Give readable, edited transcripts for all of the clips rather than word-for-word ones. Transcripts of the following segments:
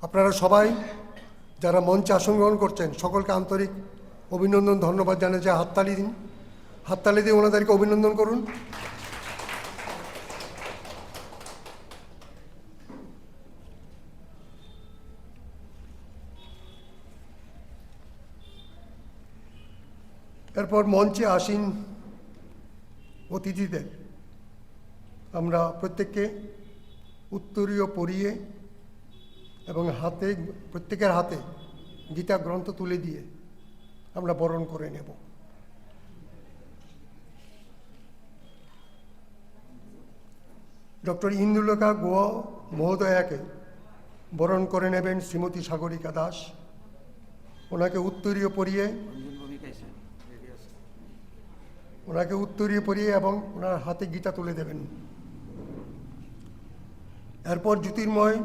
আপনারা সবাই যারা মঞ্চে আসন গ্রহণ করছেন সকলকে আন্তরিক অভিনন্দন, ধন্যবাদ জানিয়ে হাততালি দিন। হাততালি দিয়ে ওনাদেরকে অভিনন্দন করুন। এরপর মঞ্চে আসীন অতিথিদের আমরা প্রত্যেককে উত্তরীয় পরিয়ে এবং প্রত্যেকের হাতে গীতা গ্রন্থ তুলে দিয়ে আমরা বরণ করে নেব। ডক্টর ইন্দুলেখা গুহ মহোদয়াকে বরণ করে নেবেন শ্রীমতী সাগরিকা দাস। ওনাকে উত্তরীয় পরিয়ে এবং ওনার হাতে গীতা তুলে দেবেন। এরপর জ্যোতির্ময়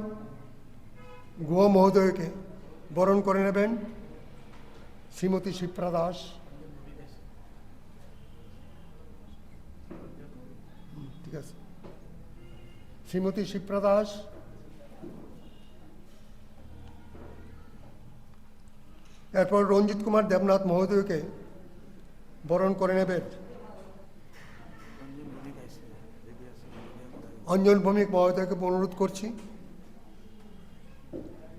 গুহ মহোদয়কে বরণ করে নেবেন শ্রীমতী শিপ্রা দাস। ঠিক আছে, শ্রীমতী শিপ্রা দাস। এরপর রঞ্জিত কুমার দেবনাথ মহোদয়কে বরণ করে নেবেন অঞ্জন ভৌমিক মহোদয়কে অনুরোধ করছি।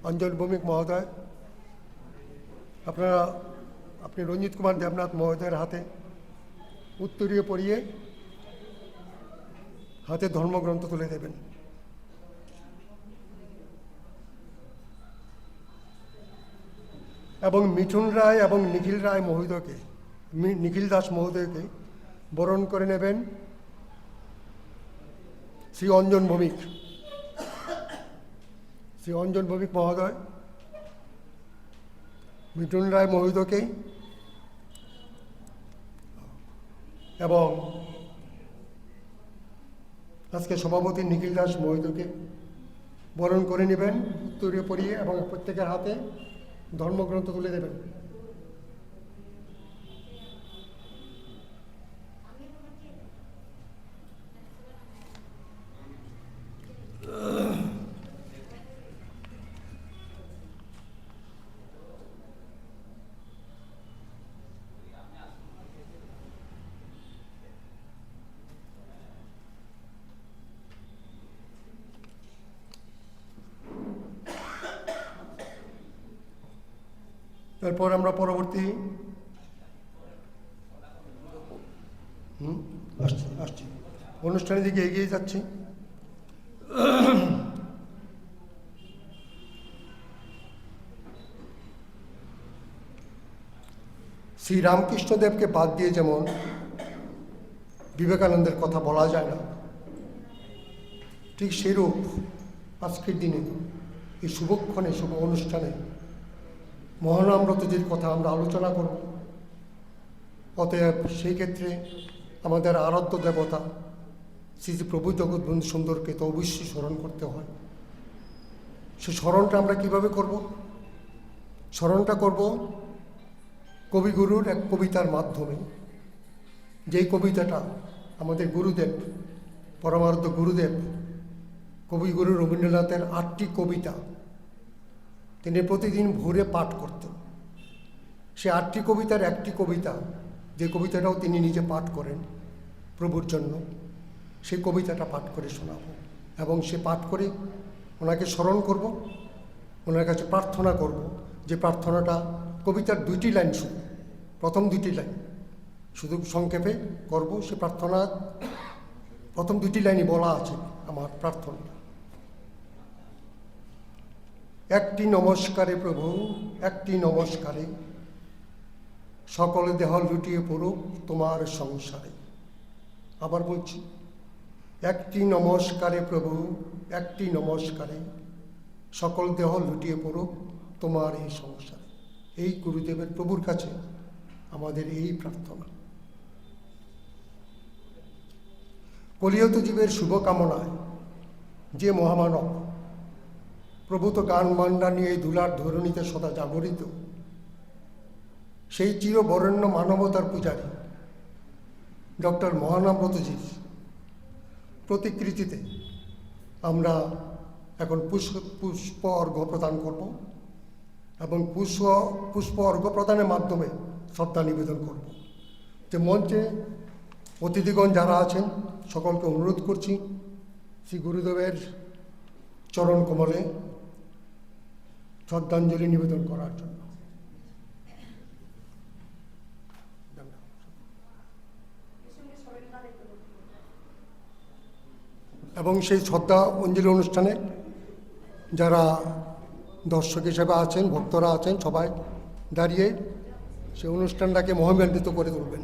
অঞ্জন ভৌমিক মহোদয়, আপনি রঞ্জিত কুমার দেবনাথ মহোদয়ের হাতে উত্তরীয় পরিয়ে হাতে ধর্মগ্রন্থ তুলে দেবেন। এবং মিঠুন রায় এবং নিখিল দাস মহোদয়কে বরণ করে নেবেন শ্রী অঞ্জন ভৌমিক মহোদয়। মিঠুন রায় মহোদয়কে এবং আজকে সভাপতি নিখিল দাস মহোদয়কে বরণ করে নেবেন উত্তরীয় পরিয়ে এবং প্রত্যেকের হাতে ধর্মগ্রন্থ তুলে দেবেন। এরপর আমরা পরবর্তী অনুষ্ঠানের দিকে এগিয়ে যাচ্ছি। শ্রী রামকৃষ্ণদেবকে বাদ দিয়ে যেমন বিবেকানন্দের কথা বলা যায় না, ঠিক সেরূপ আজকের দিনে এই শুভক্ষণে শুভ অনুষ্ঠানে মহানামব্রতজির কথা আমরা আলোচনা করব। অতএব সেই ক্ষেত্রে আমাদের আরাধ্য দেবতা শ্রী শ্রী প্রভু জগৎবন্ধু সুন্দরকে তো অবশ্যই স্মরণ করতে হয়। সে স্মরণটা আমরা কিভাবে করব? স্মরণটা করব কবিগুরুর এক কবিতার মাধ্যমে। যেই কবিতাটা আমাদের গুরুদেব, পরমারাধ্য গুরুদেব কবিগুরু রবীন্দ্রনাথের 8টি কবিতা তিনি প্রতিদিন ভোরে পাঠ করতেন। সে 8টি কবিতার একটি কবিতা, যে কবিতাটাও তিনি নিজে পাঠ করেন প্রভুর জন্য, সেই কবিতাটা পাঠ করে শোনাব এবং সে পাঠ করে ওনাকে স্মরণ করব, ওনার কাছে প্রার্থনা করব। যে প্রার্থনাটা কবিতার 2টি লাইন, শুধু প্রথম 2টি লাইন শুধু সংক্ষেপে করব। সে প্রার্থনা প্রথম 2টি লাইনই বলা আছে আমার প্রার্থনা। একটি নমস্কারে প্রভু, একটি নমস্কারে সকল দেহ লুটিয়ে পড়ুক তোমার সংসারে। আবার বলছি, একটি নমস্কারে প্রভু, একটি নমস্কারে সকল দেহ লুটিয়ে পড়ুক তোমার এই সংসারে। এই গুরুদেবের প্রভুর কাছে আমাদের এই প্রার্থনা। কলিয়ত জীবের শুভকামনায় যে মহামানব প্রভূত গান মান্ডা নিয়ে এই ধুলার ধরণীতে সদা জাগরিত, সেই চিরবরেণ্য মানবতার পূজারী ডক্টর মহানামব্রতজির প্রতিকৃতিতে আমরা এখন পুষ্প অর্ঘ্য প্রদান করব এবং পুষ্প অর্ঘ্য প্রদানের মাধ্যমে শ্রদ্ধা নিবেদন করব। যে মঞ্চে অতিথিগণ যারা আছেন সকলকে অনুরোধ করছি শ্রী গুরুদেবের চরণ কমলে শ্রদ্ধাঞ্জলি নিবেদন করার জন্য। এবং সেই শ্রদ্ধা অঞ্জলি অনুষ্ঠানে যারা দর্শক হিসেবে আছেন, ভক্তরা আছেন, সবাই দাঁড়িয়ে সেই অনুষ্ঠানটাকে মহিমান্বিত করে তুলবেন।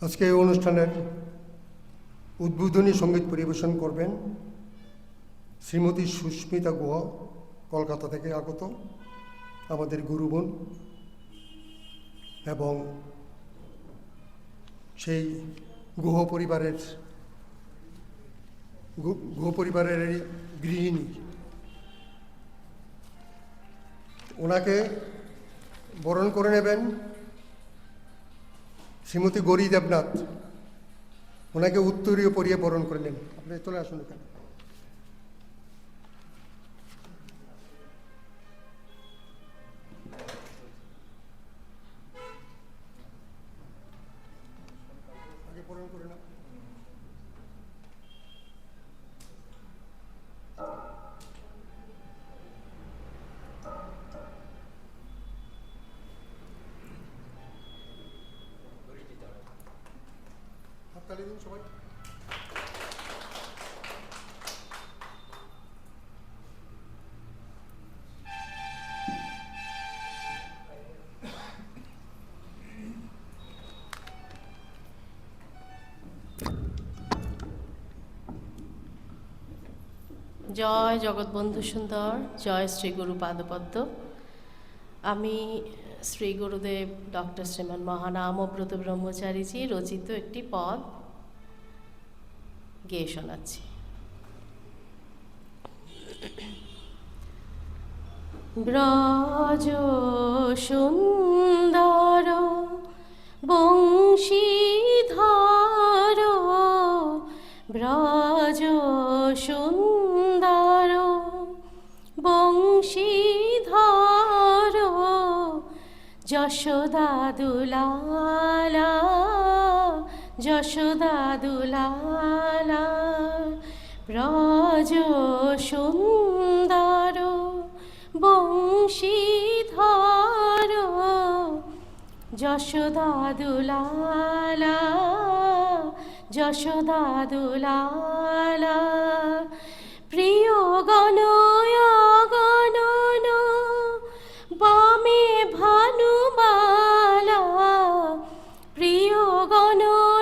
আজকে এই অনুষ্ঠানের উদ্বোধনী সঙ্গীত পরিবেশন করবেন শ্রীমতী সুস্মিতা গুহ, কলকাতা থেকে আগত আমাদের গুরুবোন, এবং সেই গুহ পরিবারের গৃহিণী। ওনাকে বরণ করে নেবেন শ্রীমতী গৌরী দেবনাথ। ওনাকে উত্তরীয় পরিয়ে বরণ করে নেন। আপনি চলে আসুন এখানে। আগে বরণ করে না। হাততালি দিন সবাই। জয় জগৎবন্ধু সুন্দর, জয় শ্রী গুরু পাদপদ্ম। আমি শ্রী গুরুদেব ডক্টর শ্রীমান মহানামব্রত ব্রহ্মচারীজি রচিত একটি পদ গেয়ে শোনাচ্ছি। ব্রজ সুন্দর বংশীধর, ব্রজ সুন্দর যশোদা দুলালা, যশোদা দুলালা, ব্রজ সুন্দর বংশীধর, যশোদা দুলালা, যশোদা দুলালা, প্রিয় গণন বামে ভানুবালা, প্রিয় গণন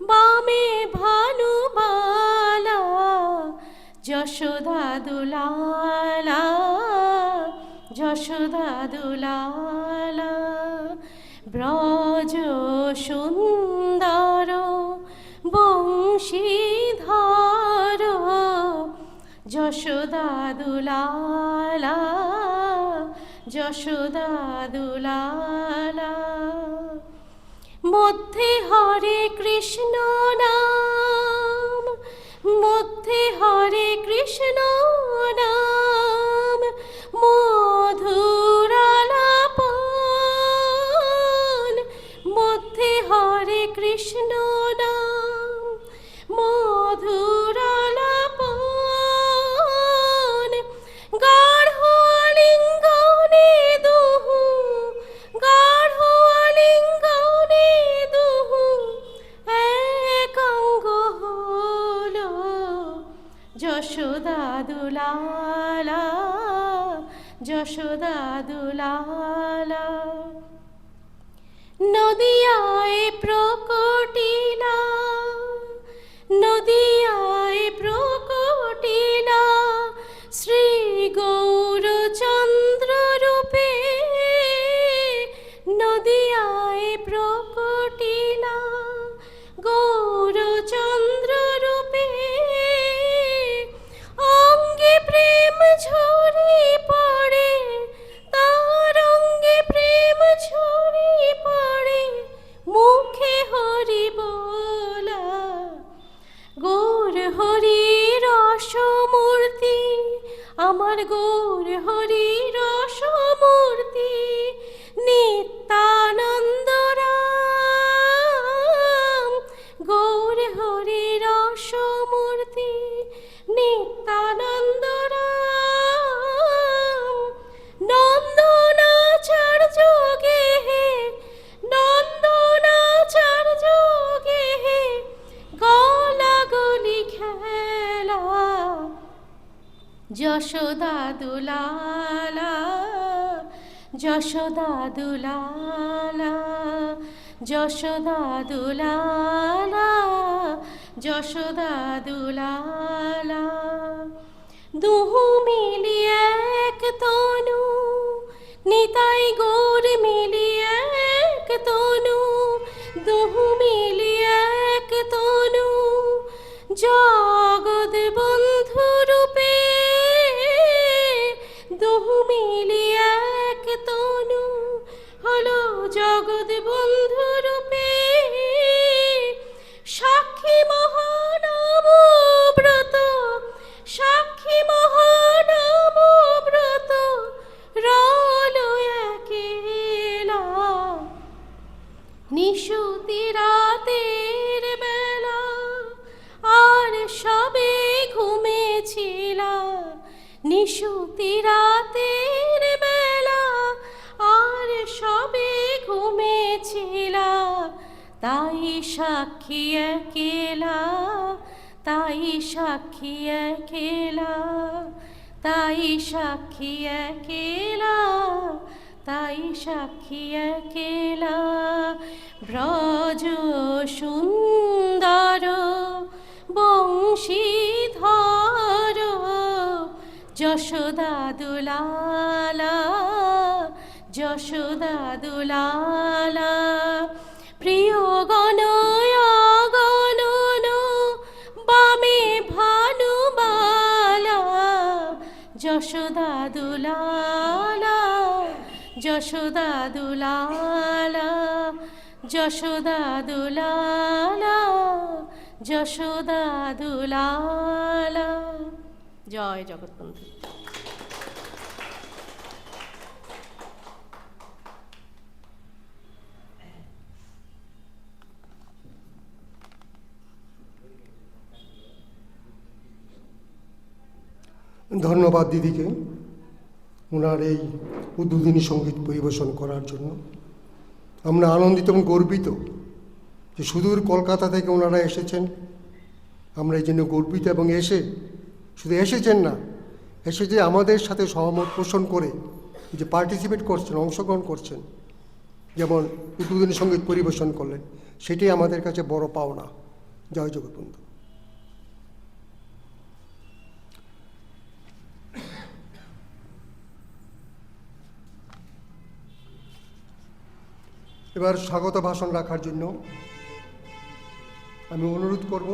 বামে ভানুবালা, যশোদা দুলালা, যশোদা দুলালা, ব্রজ সুন্দর বংশীধর, যশোদা দুলালা, যশোদা দুলালা, মধ্যে হরে কৃষ্ণ নাম, মধ্যে হরে কৃষ্ণ নাম, মধুর আলাপন, মধ্যে হরে কৃষ্ণ নাম, মধুর আলাপন, গাঢ় আলিঙ্গনে দুহু, গাঢ় আলিঙ্গনে দুহু একাঙ্গ হলো, যশোদা দুলালা, যশোদা দুলালা, নদিয়ায় প্রকটিলা, নদিয়ায় প্রকটিলা, শ্রী গৌরচন্দ্র রূপে, নদিয়ায় প্রকটিলা, গৌরচন্দ্র রূপে, অঙ্গে প্রেম ঝরে পড়ে, তার অঙ্গে প্রেম ঝরে পড়ে, মুখে হরি বলা, গৌর হরি রসমূর্তি, আমার গৌর হরি রসমূর্তি, নিত্যানন্দ রাম, গৌর হরি রসমূর্তি, নিত্যানন্দ রাম, নন্দনাচার্য গে হে, নন্দনাচার্য গে হে, গলাগলি খেলা, যশোদা দুলালা, যশোদা দুলালা, যশোদা দুলালা, যশোদা দুলালা, দুহু মিলি এক তনু, নিতাই গৌর মিলি এক তনু, দুহু মিলি এক তনু, জগৎ বন্ধু রূপে, দুহু মিলি এক তনু হলো জগৎ বন্ধু রূপে, সাক্ষী মহানাম ব্রত, সাক্ষী মহানাম ব্রত, রলো একেলা, নিশুতি রাতের বেলা, আর সবে ঘুমেছিলা, নিশুতি রাতের বেলা, আর সবে ঘুমেছিলা, তাই সাক্ষী একেলা, তাই সাক্ষী একেলা, তাই সাক্ষী একেলা, তাই সাক্ষী একেলা, ব্রজ সুন্দর বংশীধর, যশোদা দুলালা, যশোদা দুলালা, প্রিয় গণন বামে ভানুবালা, যশোদা দুলালা, যশোদা দুলালা, যশোদা দুলালা, যশোদা দুলালা। জয় জগৎবন্ধু। ধন্যবাদ দিদিকে ওনার এই উদ্বোধনী সঙ্গীত পরিবেশন করার জন্য। আমরা আনন্দিত এবং গর্বিত যে সুদূর কলকাতা থেকে ওনারা এসেছেন। আমরা এই জন্য গর্বিত এবং শুধু এসেছেন না, এসে যে আমাদের সাথে সহমত পোষণ করে যে পার্টিসিপেট করছেন, অংশগ্রহণ করছেন, যেমন উদ্বোধনী সঙ্গীত পরিবেশন করলেন, সেটাই আমাদের কাছে বড় পাওনা। জয় জগৎবন্ধু। এবার স্বাগত ভাষণ রাখার জন্য আমি অনুরোধ করব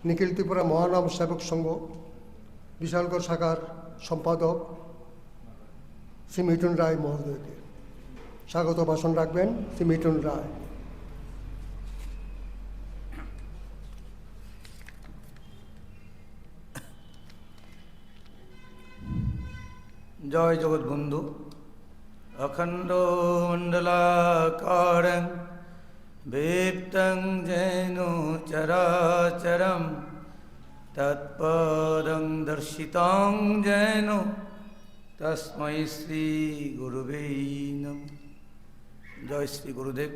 নিখিল ত্রিপুরা মহানাম সেবক সংঘ বিশালগড় শাখার সম্পাদক শ্রী মিঠুন রায় মহোদয়কে। স্বাগত ভাষণ রাখবেন শ্রী মিঠুন রায়। জয় জগৎবন্ধু। অখণ্ড মণ্ডলাকারং ব্যপ্তং যেন চরাচরম তৎপদং দর্শিতং যেন তস্मै শ্রী গুরুবে নমঃ। জয় শ্রী গুরুদেব।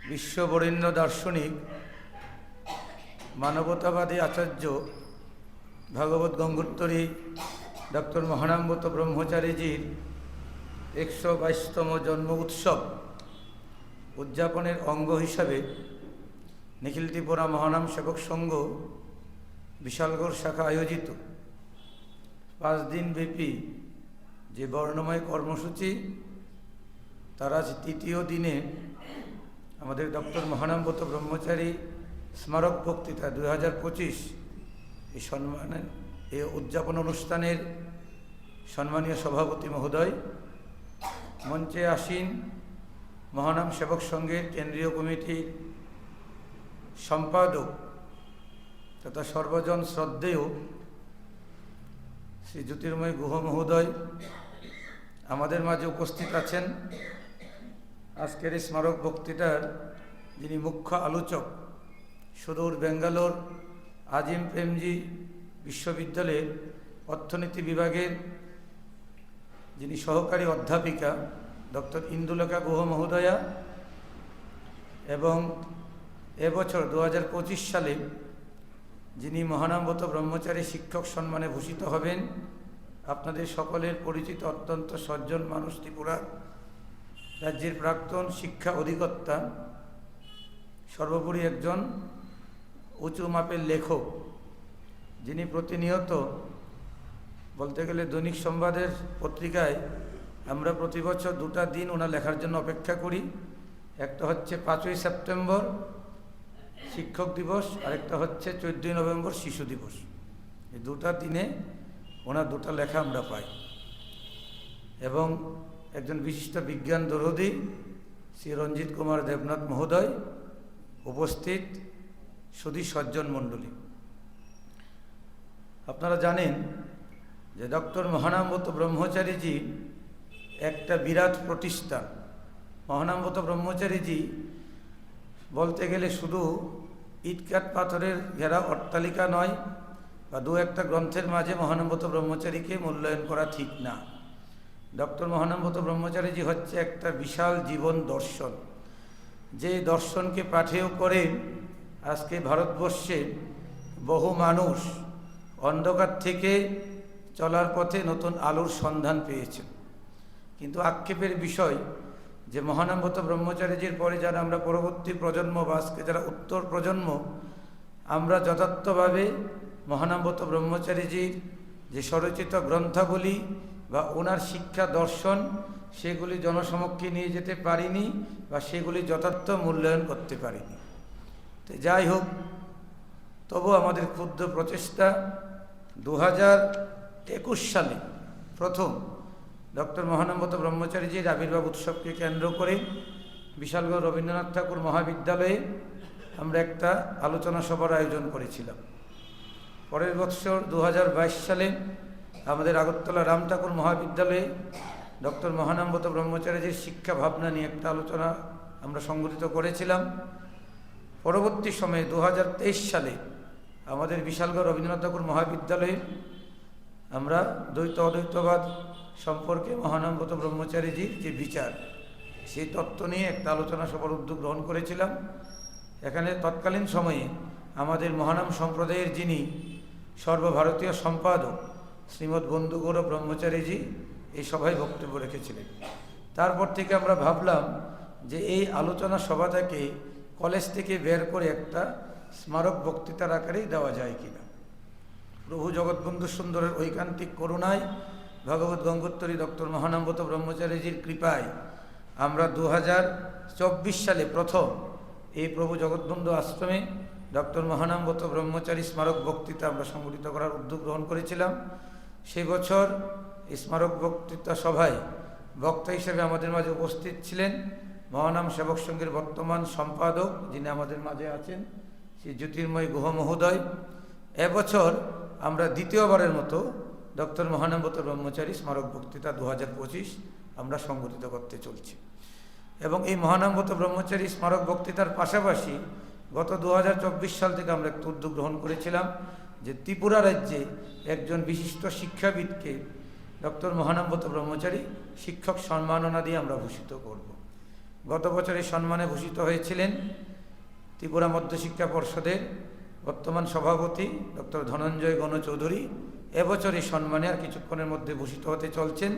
বিশ্ববরেণ্য দার্শনিক মানবতাবাদী আচার্য ভাগবত গঙ্গোত্তরী ডক্টর মহানামব্রত ব্রহ্মচারীজির 122তম জন্ম উৎসব উদযাপনের অঙ্গ হিসাবে নিখিল ত্রিপুরা মহানাম সেবক সংঘ বিশালগড় শাখা আয়োজিত 5 দিনব্যাপী যে বর্ণময় কর্মসূচি, তার আজ 3য় দিনে আমাদের ডক্টর মহানামব্রত ব্রহ্মচারী স্মারক বক্তৃতা 2025 এই সম্মানের এই উদযাপন অনুষ্ঠানের সম্মানীয় সভাপতি মহোদয়, মঞ্চে আসীন মহানাম সেবক সংঘের কেন্দ্রীয় কমিটির সম্পাদক তথা সর্বজন শ্রদ্ধেয় শ্রী জ্যোতির্ময় গুহ মহোদয়, আমাদের মাঝে উপস্থিত আছেন আজকের এই স্মারক বক্তৃতার যিনি মুখ্য আলোচক, সুদূর বেঙ্গালোর আজিম প্রেমজি বিশ্ববিদ্যালয়ের অর্থনীতি বিভাগের যিনি সহকারী অধ্যাপিকা ডক্টর ইন্দুলেখা গুহ মহোদয়া, এবং এবছর 2025 সালে যিনি মহানামব্রত ব্রহ্মচারী শিক্ষক সম্মানে ভূষিত হবেন, আপনাদের সকলের পরিচিত অত্যন্ত সজ্জন মানুষ, ত্রিপুরা রাজ্যের প্রাক্তন শিক্ষা অধিকর্তা, সর্বোপরি একজন উঁচু মাপের লেখক, যিনি প্রতিনিয়ত বলতে গেলে দৈনিক সংবাদের পত্রিকায় আমরা প্রতি বছর 2টা দিন ওনার লেখার জন্য অপেক্ষা করি। একটা হচ্ছে 5ই সেপ্টেম্বর শিক্ষক দিবস, আরেকটা হচ্ছে 14ই নভেম্বর শিশু দিবস। এই 2টা দিনে ওনার 2টা লেখা আমরা পাই। এবং একজন বিশিষ্ট বিজ্ঞান দরদী শ্রী রঞ্জিত কুমার দেবনাথ মহোদয় উপস্থিত, সুধী সজ্জন মণ্ডলী। আপনারা জানেন যে ডক্টর মহানামব্রত ব্রহ্মচারীজি একটা বিরাট প্রতিষ্ঠান। মহানামব্রত ব্রহ্মচারীজি বলতে গেলে শুধু ইটকাট পাথরের ঘেরা অট্টালিকা নয়, বা 2-একটা গ্রন্থের মাঝে মহানামব্রত ব্রহ্মচারীকে মূল্যায়ন করা ঠিক না। ডক্টর মহানামব্রত ব্রহ্মচারীজি হচ্ছে একটা বিশাল জীবন দর্শন, যে দর্শনকে পাথেয় করে আজকে ভারতবর্ষে বহু মানুষ অন্ধকার থেকে চলার পথে নতুন আলোর সন্ধান পেয়েছেন। কিন্তু আক্ষেপের বিষয় যে মহানামব্রত ব্রহ্মচারীজির পরে যারা আমরা পরবর্তী প্রজন্ম বা আজকে যারা উত্তর প্রজন্ম, আমরা যথার্থভাবে মহানামব্রত ব্রহ্মচারীজির যে স্বরচিত গ্রন্থাবলী বা ওনার শিক্ষা দর্শন, সেগুলি জনসমক্ষে নিয়ে যেতে পারিনি বা সেগুলি যথার্থ মূল্যায়ন করতে পারিনি। তো যাই হোক, তবু আমাদের ক্ষুদ্র প্রচেষ্টা 2021 সালে প্রথম ডক্টর মহানামব্রত ব্রহ্মচারীজির আবির্ভাব উৎসবকে কেন্দ্র করে বিশালগড় রবীন্দ্রনাথ ঠাকুর মহাবিদ্যালয়ে আমরা একটা আলোচনা সভার আয়োজন করেছিলাম। পরের বছর 2022 সালে আমাদের আগরতলা রাম ঠাকুর মহাবিদ্যালয়ে ডক্টর মহানামব্রত ব্রহ্মচারীজির শিক্ষা ভাবনা নিয়ে একটা আলোচনা আমরা সংগঠিত করেছিলাম। পরবর্তী সময়ে 2023 সালে আমাদের বিশালগড় রবীন্দ্রনাথ ঠাকুর মহাবিদ্যালয়ে আমরা দ্বৈত অদ্বৈতবাদ সম্পর্কে মহানামগত ব্রহ্মচারীজির যে বিচার, সেই তত্ত্ব নিয়ে একটা আলোচনা সভার উদ্যোগ গ্রহণ করেছিলাম। এখানে তৎকালীন সময়ে আমাদের মহানাম সম্প্রদায়ের যিনি সর্বভারতীয় সম্পাদক শ্রীমৎ বন্ধুগৌর ব্রহ্মচারীজি এই সভায় বক্তব্য রেখেছিলেন। তারপর থেকে আমরা ভাবলাম যে এই আলোচনা সভাটাকে কলেজ থেকে বের করে একটা স্মারক বক্তৃতার আকারেই দেওয়া যায় কিনা। প্রভু জগৎবন্ধু সুন্দরের ঐকান্তিক করুণায়, ভগবত গঙ্গোত্তরী ডক্টর মহানামগত ব্রহ্মচারীজির কৃপায় আমরা 2024 সালে প্রথম এই প্রভু জগৎবন্ধু আশ্রমে ডক্টর মহানামগত ব্রহ্মচারী স্মারক বক্তৃতা আমরা সংগঠিত করার উদ্যোগ গ্রহণ করেছিলাম। সেই বছর এই স্মারক বক্তৃতা সভায় বক্তা হিসেবে আমাদের মাঝে উপস্থিত ছিলেন মহানাম সেবক সংঘের বর্তমান সম্পাদক, যিনি আমাদের মাঝে আছেন, শ্রী জ্যোতির্ময় গুহ মহোদয়। এবছর আমরা দ্বিতীয়বারের মতো ডক্টর মহানামগত ব্রহ্মচারী স্মারক বক্তৃতা 2025 আমরা সংগঠিত করতে চলছি। এবং এই মহানামগত ব্রহ্মচারী স্মারক বক্তৃতার পাশাপাশি গত 2024 সাল থেকে আমরা একটু উদ্যোগ গ্রহণ করেছিলাম যে ত্রিপুরা রাজ্যে একজন বিশিষ্ট শিক্ষাবিদকে ডক্টর মহানামগত ব্রহ্মচারী শিক্ষক সম্মাননা দিয়ে আমরা ভূষিত করব। গত বছর এই সম্মানে ভূষিত হয়েছিলেন ত্রিপুরা মধ্যশিক্ষা পর্ষদের বর্তমান সভাপতি ডক্টর ধনঞ্জয় গণ চৌধুরী। এবছর এই সম্মানে আর কিছুক্ষণের মধ্যে ভূষিত হতে চলছেন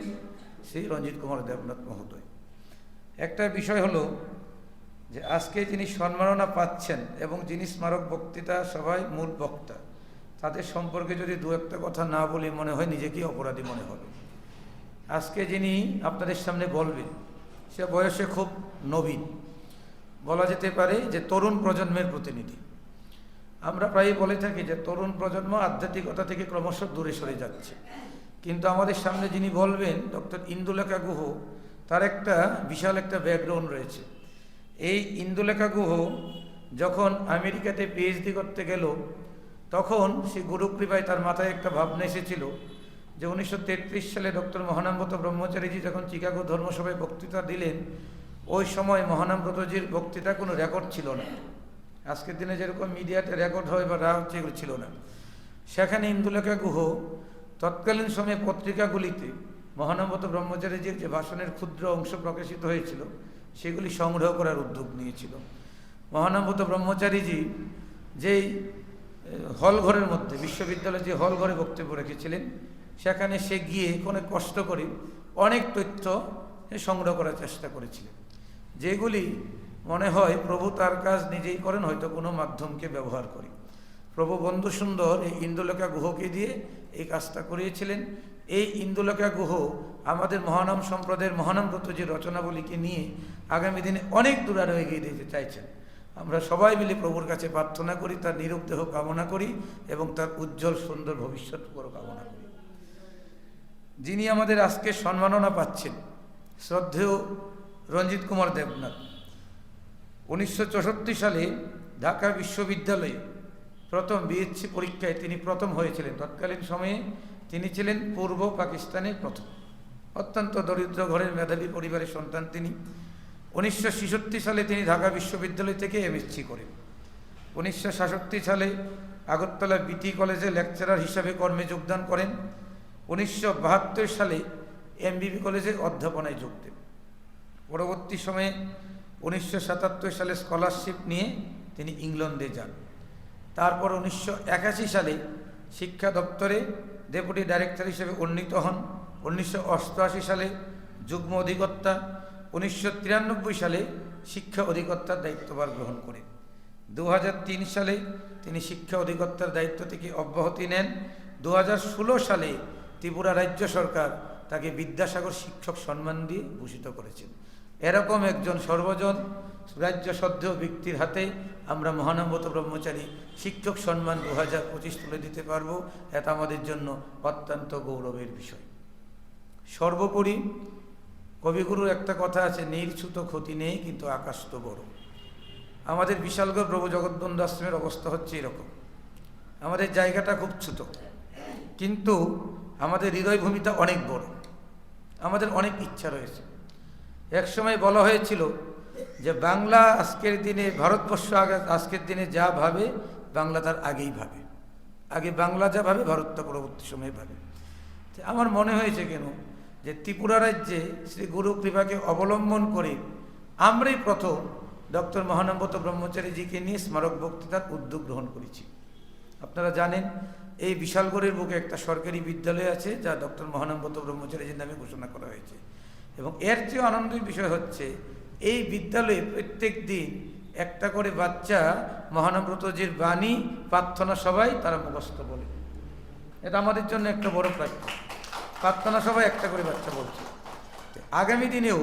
শ্রী রঞ্জিত কুমার দেবনাথ মহোদয়। একটা বিষয় হলো যে আজকে যিনি সম্মাননা পাচ্ছেন এবং যিনি স্মারক বক্তৃতা সভায় মূল বক্তা, তাদের সম্পর্কে যদি দু একটা কথা না বলি মনে হয় নিজেকেই অপরাধী মনে হবে। আজকে যিনি আপনাদের সামনে বলবেন সে বয়সে খুব নবীন, বলা যেতে পারে যে তরুণ প্রজন্মের প্রতিনিধি। আমরা প্রায়ই বলে থাকি যে তরুণ প্রজন্ম আধ্যাত্মিকতা থেকে ক্রমশ দূরে সরে যাচ্ছে, কিন্তু আমাদের সামনে যিনি বলবেন ডক্টর ইন্দুলেখা গুহ, তার একটা বিশাল একটা ব্যাকগ্রাউন্ড রয়েছে। এই ইন্দুলেখা গুহ যখন আমেরিকাতে পিএইচডি করতে গেল তখন সে গুরুকৃপায় তার মাথায় একটা ভাবনা এসেছিল যে 1933 সালে ডক্টর মহানামগত ব্রহ্মচারীজি যখন চিকাগো ধর্মসভায় বক্তৃতা দিলেন, ওই সময় মহানামগতজির বক্তৃতা কোনো রেকর্ড ছিল না। আজকের দিনে যেরকম মিডিয়াতে রেকর্ড হয় বা হচ্ছে এগুলো ছিল না। সেখানে ইন্দুলেখা গুহ তৎকালীন সময়ে পত্রিকাগুলিতে মহানামগত ব্রহ্মচারীজির যে ভাষণের ক্ষুদ্র অংশ প্রকাশিত হয়েছিল সেগুলি সংগ্রহ করার উদ্যোগ নিয়েছিল। মহানামগত ব্রহ্মচারীজি যেই হলঘরের মধ্যে, বিশ্ববিদ্যালয়ে যে হলঘরে বক্তব্য রেখেছিলেন, সেখানে সে গিয়ে অনেক কষ্ট করে অনেক তথ্য সংগ্রহ করার চেষ্টা করেছিলেন, যেগুলি মনে হয় প্রভু তার কাজ নিজেই করেন, হয়তো কোনো মাধ্যমকে ব্যবহার করে। প্রভু বন্ধু সুন্দর এই ইন্দুলেখা গুহকে দিয়ে এই কাজটা করিয়েছিলেন। এই ইন্দুলেখা গুহ আমাদের মহানাম সম্প্রদায়ের মহানামগত যে রচনাবলীকে নিয়ে আগামী দিনে অনেক দূর আরও এগিয়ে দিতে চাইছেন। আমরা সবাই মিলে প্রভুর কাছে প্রার্থনা করি, তার নিরূপ দেহ কামনা করি এবং তার উজ্জ্বল সুন্দর ভবিষ্যৎ কামনা করি। যিনি আমাদের আজকে সম্মাননা পাচ্ছেন শ্রদ্ধেয় রঞ্জিত কুমার দেবনাথ, 1964 সালে ঢাকা বিশ্ববিদ্যালয়ে প্রথম বিএসসি পরীক্ষায় তিনি প্রথম হয়েছিলেন। তৎকালীন সময়ে তিনি ছিলেন পূর্ব পাকিস্তানের প্রথম। অত্যন্ত দরিদ্র ঘরের মেধাবী পরিবারের সন্তান তিনি। 1966 সালে তিনি ঢাকা বিশ্ববিদ্যালয় থেকে এমএসসি করেন। 1967 সালে আগরতলা বিটি কলেজে লেকচারার হিসাবে কর্মে যোগদান করেন। 1972 সালে এমবিবি কলেজে অধ্যাপনায় যোগ দেন। পরবর্তী সময়ে 1977 সালে স্কলারশিপ নিয়ে তিনি ইংল্যান্ডে যান। তারপর 1981 সালে শিক্ষা দপ্তরে ডেপুটি ডাইরেক্টর হিসেবে উন্নীত হন। 1988 সালে যুগ্ম অধিকর্তা, 1993 সালে শিক্ষা অধিকর্তার দায়িত্বভার গ্রহণ করেন। 2003 সালে তিনি শিক্ষা অধিকর্তার দায়িত্ব থেকে অব্যাহতি নেন। 2016 সালে ত্রিপুরা রাজ্য সরকার তাকে বিদ্যাসাগর শিক্ষক সম্মান দিয়ে ভূষিত করেছেন। এরকম একজন সর্বজন রাজ্য শ্রদ্ধেয় ব্যক্তির হাতে আমরা মহানামগত ব্রহ্মচারী শিক্ষক সম্মান 2025 তুলে দিতে পারব, এটা আমাদের জন্য অত্যন্ত গৌরবের বিষয়। সর্বোপরি কবিগুরুর একটা কথা আছে, নির্ছুত ক্ষতি নেই কিন্তু আকাশ তো বড়। আমাদের বিশালগড় প্রভু জগৎবন্ধু আশ্রমের অবস্থা হচ্ছে এরকম। আমাদের জায়গাটা খুব ছোট, কিন্তু আমাদের হৃদয়ভূমিটা অনেক বড়। আমাদের অনেক ইচ্ছা রয়েছে। একসময় বলা হয়েছিল যে বাংলা আজকের দিনে, ভারতবর্ষ আজকের দিনে যা ভাবে বাংলা তার আগেই ভাবে। আগে বাংলা যা ভাবে ভারত তা পরবর্তী সময়ে ভাবে। আমার মনে হয়েছে কেন যে ত্রিপুরা রাজ্যে শ্রী গুরু কৃপাকে অবলম্বন করে আমরাই প্রথম ডক্টর মহানম্রত ব্রহ্মচারীজিকে নিয়ে স্মারক বক্তৃতার উদ্যোগ গ্রহণ করেছি। আপনারা জানেন এই বিশালগড়ের বুকে একটা সরকারি বিদ্যালয় আছে যা ডক্টর মহানম্রত ব্রহ্মচারীজির নামে ঘোষণা করা হয়েছে, এবং এর চেয়ে আনন্দের বিষয় হচ্ছে এই বিদ্যালয়ে প্রত্যেক দিন একটা করে বাচ্চা মহানম্রতজির বাণী প্রার্থনা সবাই তারা মুখস্থ বলে। এটা আমাদের জন্য একটা বড় প্রাপ্য। প্রার্থনা সবাই একটা করে বাচ্চা বলছে। আগামী দিনেও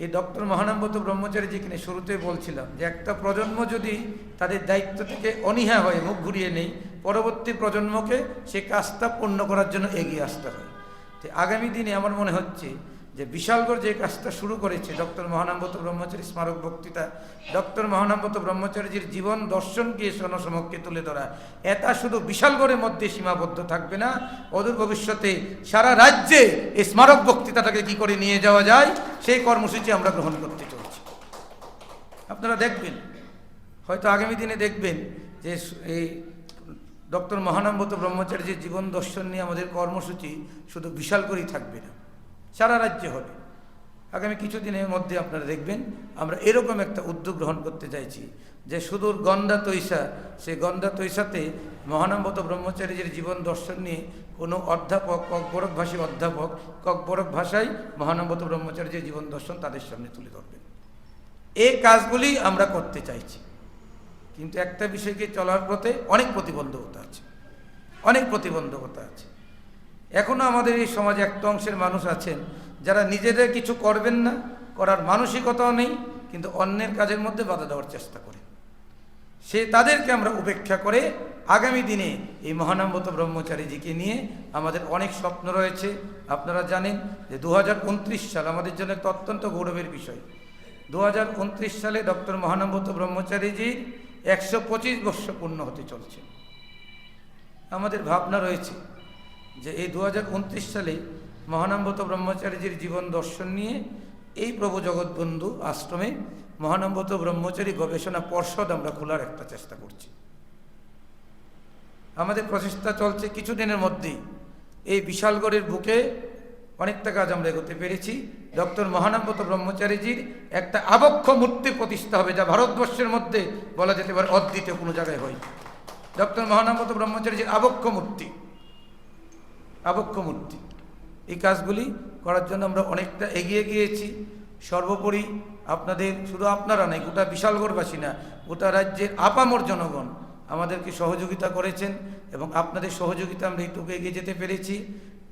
এই ডক্টর মহানম্রত ব্রহ্মচারীজিকে নিয়ে শুরুতে বলছিলাম যে একটা প্রজন্ম যদি তাদের দায়িত্ব থেকে অনীহা হয়ে মুখ ঘুরিয়ে নেই, পরবর্তী প্রজন্মকে সে কাজটা পূর্ণ করার জন্য এগিয়ে আসতে হয়। তো আগামী দিনে আমার মনে হচ্ছে যে বিশালগড় যে কাজটা শুরু করেছে ডক্টর মহানম্রত ব্রহ্মচারী স্মারক বক্তৃতা, ডক্টর মহানম্রত ব্রহ্মচারীজির জীবন দর্শনকে জনসমক্ষে তুলে ধরা, এটা শুধু বিশালগড়ের মধ্যে সীমাবদ্ধ থাকবে না, অদূর ভবিষ্যতে সারা রাজ্যে এই স্মারক বক্তৃতাটাকে কি করে নিয়ে যাওয়া যায় সেই কর্মসূচি আমরা গ্রহণ করতে চলছি। আপনারা দেখবেন, হয়তো আগামী দিনে দেখবেন যে এই ডক্টর মহানম্রত ব্রহ্মচারীজির জীবন দর্শন নিয়ে আমাদের কর্মসূচি শুধু বিশালগড়েই থাকবে না, সারা রাজ্যে হবে। আগামী কিছুদিনের মধ্যে আপনারা দেখবেন আমরা এরকম একটা উদ্যোগ গ্রহণ করতে চাইছি যে সুদূর গন্ডা তৈসা, সেই গন্ডা তৈসাতে মহানম্রত ব্রহ্মচারীজির জীবন দর্শন নিয়ে কোনো অধ্যাপক, ককবরক ভাষী অধ্যাপক ককবরক ভাষায় মহানম্রত ব্রহ্মচারীজির জীবন দর্শন তাদের সামনে তুলে ধরবেন। এই কাজগুলি আমরা করতে চাইছি, কিন্তু একটা বিষয়কে চলার পথে অনেক প্রতিবন্ধকতা আছে, অনেক প্রতিবন্ধকতা আছে। এখনও আমাদের এই সমাজে একটা অংশের মানুষ আছেন যারা নিজেদের কিছু করবেন না, করার মানসিকতাও নেই, কিন্তু অন্যের কাজের মধ্যে বাধা দেওয়ার চেষ্টা করে। তাদেরকে আমরা উপেক্ষা করে আগামী দিনে এই মহানম্রত ব্রহ্মচারীজিকে নিয়ে আমাদের অনেক স্বপ্ন রয়েছে। আপনারা জানেন যে 2029 সাল আমাদের জন্য একটা অত্যন্ত গৌরবের বিষয়। 2029 সালে ডক্টর মহানম্রত ব্রহ্মচারীজির 125 বর্ষ পূর্ণ হতে চলছে। আমাদের ভাবনা রয়েছে যে এই 2029 সালে মহানম্রত ব্রহ্মচারীজির জীবন দর্শন নিয়ে এই প্রভু জগৎবন্ধু আশ্রমে মহানম্রত ব্রহ্মচারী গবেষণা পর্ষদ আমরা খোলার একটা চেষ্টা করছি। আমাদের প্রচেষ্টা চলছে, কিছুদিনের মধ্যেই এই বিশালগড়ের বুকে অনেকটা কাজ আমরা এগোতে পেরেছি। ডক্টর মহানম্রত ব্রহ্মচারীজির একটা আবক্ষ মূর্তি প্রতিষ্ঠা হবে, যা ভারতবর্ষের মধ্যে বলা যেতে পারে অদ্বিতীয় কোনো জায়গায় হয়। ডক্টর মহানম্রত ব্রহ্মচারীজির আবক্ষ মূর্তি, আবক্ষ মূর্তি, এই কাজগুলি করার জন্য আমরা অনেকটা এগিয়ে গিয়েছি। সর্বোপরি আপনাদের, শুধু আপনারা নাই, গোটা বিশালগড়বাসী না, গোটা রাজ্যের আপামর জনগণ আমাদেরকে সহযোগিতা করেছেন, এবং আপনাদের সহযোগিতা আমরা এইটুকু এগিয়ে যেতে পেরেছি।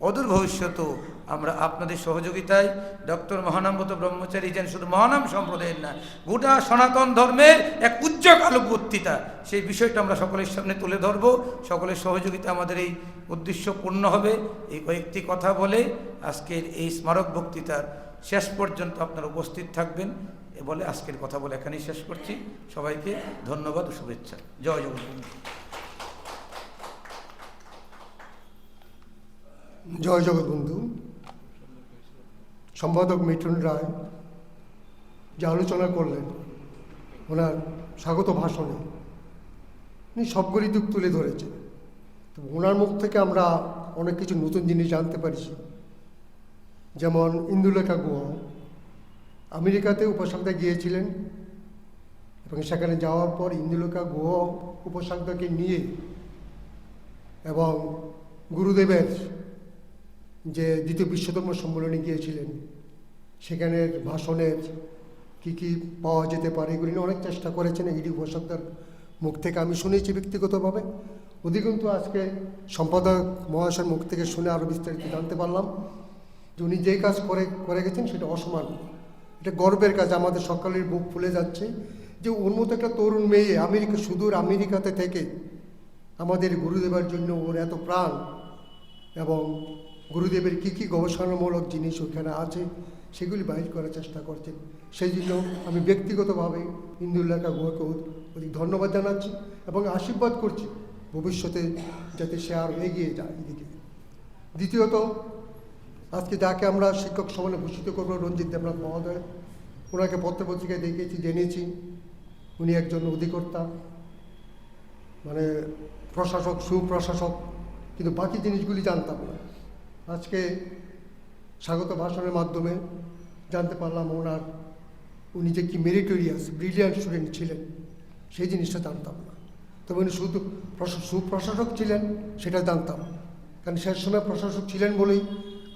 অদূর ভবিষ্যতেও আমরা আপনাদের সহযোগিতায় ডক্টর মহানম্রত ব্রহ্মচারী যেন শুধু মহানাম সম্প্রদায়ের না, গোটা সনাতন ধর্মের এক উজ্জ্বল আলোক বক্তৃতা, সেই বিষয়টা আমরা সকলের সামনে তুলে ধরব। সকলের সহযোগিতা আমাদের এই উদ্দেশ্য পূর্ণ হবে। এই কয়েকটি কথা বলে আজকের এই স্মারক বক্তৃতার শেষ পর্যন্ত আপনারা উপস্থিত থাকবেন এ বলে আজকের কথা বলে এখানেই শেষ করছি। সবাইকে ধন্যবাদ ও শুভেচ্ছা। জয় জগৎবন্ধু। জয় জগৎবন্ধু। সম্পাদক মিঠুন রায় যে আলোচনা করলেন ওনার স্বাগত ভাষণে, উনি সবগুলি দিক তুলে ধরেছেন। তো ওনার মুখ থেকে আমরা অনেক কিছু নতুন জিনিস জানতে পারছি। যেমন ইন্দুলেখা গুহ আমেরিকাতে উপাসনাতে গিয়েছিলেন, এবং সেখানে যাওয়ার পর ইন্দুলেখা গুহ উপাসনাকে নিয়ে এবং গুরুদেবের যে দ্বিতীয় বিশ্বধর্ম সম্মেলনে গিয়েছিলেন, সেখানের ভাষণের কী কী পাওয়া যেতে পারে এগুলি নিয়ে অনেক চেষ্টা করেছেন। এগুলি উপাসকদের মুখ থেকে আমি শুনেছি ব্যক্তিগতভাবে, অধিকন্তু আজকে সম্পাদক মহাশয়ের মুখ থেকে শুনে আরও বিস্তারিত জানতে পারলাম যে উনি যেই কাজ করে গেছেন সেটা অসমান, এটা গর্বের কাজ। আমাদের সকলের বুক ফুলে যাচ্ছে যে ওর মতো একটা তরুণ মেয়ে সুদূর আমেরিকাতে থেকে আমাদের গুরুদেবের জন্য ওর এত প্রাণ, এবং গুরুদেবের কী কী গবেষণামূলক জিনিস ওখানে আছে সেগুলি বাহির করার চেষ্টা করছেন। সেই জন্য আমি ব্যক্তিগতভাবে ইন্দুলেখা গুহকে অধিক ধন্যবাদ জানাচ্ছি এবং আশীর্বাদ করছি ভবিষ্যতে যাতে সে আরও এগিয়ে যায় এদিকে। দ্বিতীয়ত, আজকে যাকে আমরা শিক্ষক সম্মানে ভূষিত করবো, রঞ্জিত দেবনাথ মহোদয়, ওনাকে পত্রপত্রিকায় দেখেছি, জেনেছি উনি একজন অধিকর্তা, মানে প্রশাসক, সুপ্রশাসক, কিন্তু বাকি জিনিসগুলি জানতাম না। আজকে স্বাগত ভাষণের মাধ্যমে জানতে পারলাম উনি যে কি মেরিটোরিয়াস, ব্রিলিয়ান্ট স্টুডেন্ট ছিলেন, সেই জিনিসটা জানতাম না। তবে উনি শুধু সুপ্রশাসক ছিলেন সেটা জানতাম, কারণ শেষ সময় প্রশাসক ছিলেন বলেই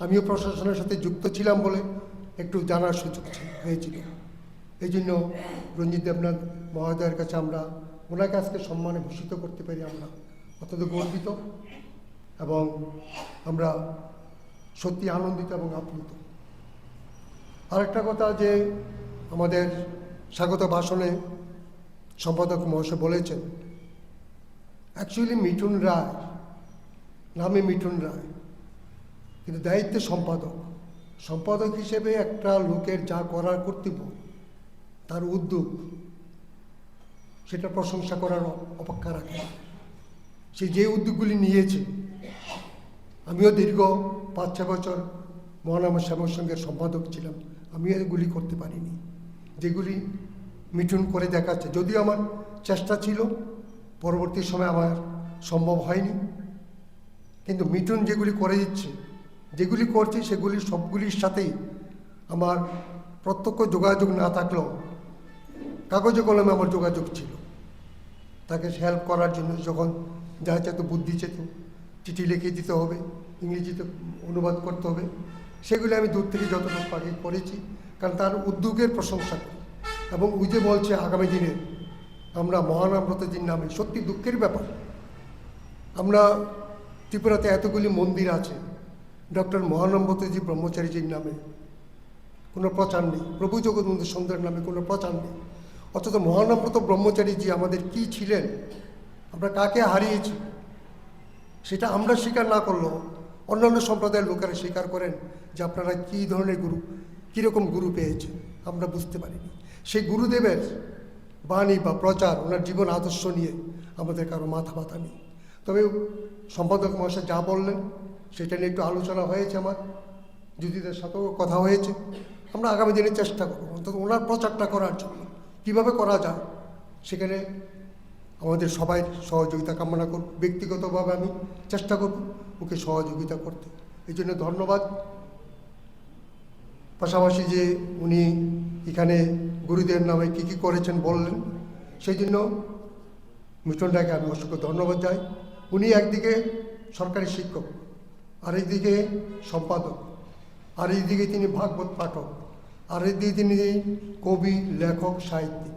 আমিও প্রশাসনের সাথে যুক্ত ছিলাম বলে একটু জানার সুযোগ হয়েছিল। এই জন্য রঞ্জিত দেবনাথ মহোদয়ের কাছে আমরা ওনাকে আজকে সম্মানে ভূষিত করতে পারি আমরা অত্যন্ত গর্বিত, এবং আমরা সত্যি আনন্দিত এবং আপ্লুত। আরেকটা কথা, যে আমাদের স্বাগত ভাষণে সম্পাদক মহাশয় বলেছেন, অ্যাকচুয়ালি মিঠুন রায় নামে মিঠুন রায়, কিন্তু দায়িত্বে সম্পাদক। সম্পাদক হিসেবে একটা লোকের যা করার কর্তব্য, তার উদ্যোগ, সেটা প্রশংসা করার অপেক্ষা রাখে। সে যে উদ্যোগগুলি নিয়েছে, আমিও দীর্ঘ 5-6 বছর মহানাম শ্যামল সংঘের সম্পাদক ছিলাম, আমিও এগুলি করতে পারিনি যেগুলি মিঠুন করে দেখাচ্ছে। যদিও আমার চেষ্টা ছিল, পরবর্তী সময় আমার সম্ভব হয়নি, কিন্তু মিঠুন যেগুলি করে দিচ্ছে, যেগুলি করছে, সেগুলি সবগুলির সাথেই আমার প্রত্যক্ষ যোগাযোগ না থাকলেও কাগজে কলমে আমার যোগাযোগ ছিল। তাকে হেল্প করার জন্য যখন যা চেত বুদ্ধি চেত, চিঠি লিখে দিতে হবে, ইংরেজিতে অনুবাদ করতে হবে, সেগুলি আমি দূর থেকে যতটুকু পারি করেছি, কারণ তার উদ্যোগের প্রশংসা করি। এবং ওই যে বলছে আগামী দিনে আমরা মহানাম ব্রতজির নামে, সত্যি দুঃখের ব্যাপার, আমরা ত্রিপুরাতে এতগুলি মন্দির আছে, ডক্টর মহানাম ব্রতজি ব্রহ্মচারীজির নামে কোনো প্রচার নেই, প্রভু জগৎবন্ধু সুন্দরের নামে কোনো প্রচার নেই। অথচ মহানামব্রত ব্রহ্মচারীজি আমাদের কি ছিলেন, আমরা কাকে হারিয়েছি, সেটা আমরা স্বীকার না করলেও অন্যান্য সম্প্রদায়ের লোকেরা স্বীকার করেন যে আপনারা কী ধরনের গুরু, কীরকম গুরু পেয়েছেন, আমরা বুঝতে পারিনি। সেই গুরুদেবের বাণী বা প্রচার, ওনার জীবন আদর্শ নিয়ে আমাদের কারো মাথা ব্যথা নেই। তবে সম্পাদক মহাশয় যা বললেন সেটা নিয়ে একটু আলোচনা হয়েছে, আমার যুদিদের সাথেও কথা হয়েছে। আমরা আগামী দিনে চেষ্টা করব অন্তত ওনার প্রচারটা করার জন্য, কীভাবে করা যায় সেখানে আমাদের সবাই সহযোগিতা কামনা করব। ব্যক্তিগতভাবে আমি চেষ্টা করব ওকে সহযোগিতা করতে, এই জন্য ধন্যবাদ। পাশাপাশি যে উনি এখানে গুরুদেবের নামে কী কী করেছেন বললেন, সেই জন্য মিঠুন রায়কে আমি অসংখ্য ধন্যবাদ যাই। উনি একদিকে সরকারি শিক্ষক, আরেকদিকে সম্পাদক, আর এইদিকে তিনি ভাগবত পাঠক, আর এইদিকে তিনি কবি, লেখক, সাহিত্যিক।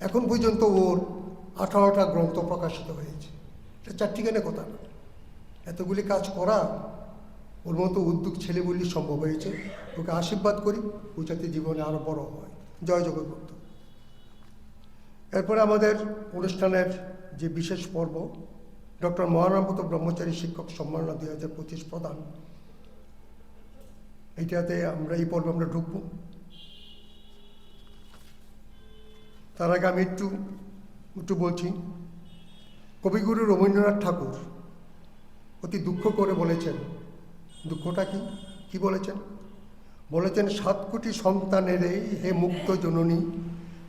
এখন পর্যন্ত ওর 18টা গ্রন্থ প্রকাশিত হয়েছে। এটা চারটিখানে কথা না, এতগুলি কাজ করা ওর মতো উদ্যোগ ছেলে বললেই সম্ভব হয়েছে। ওকে আশীর্বাদ করি, ও যাতে জীবনে আরও বড় হয়। জয় জগৎবন্ধু। এরপরে আমাদের অনুষ্ঠানের যে বিশেষ পর্ব, ডক্টর মহানামব্রত ব্রহ্মচারী শিক্ষক সম্মাননা 2025 প্রদান, এইটাতে আমরা এই পর্বে আমরা ঢুকব। তার আগে আমি একটু বলছি। কবিগুরু রবীন্দ্রনাথ ঠাকুর অতি দুঃখ করে বলেছেন, দুঃখটা কি বলেছেন? বলেছেন, 7 কোটি সন্তানের হে মুক্ত জননী,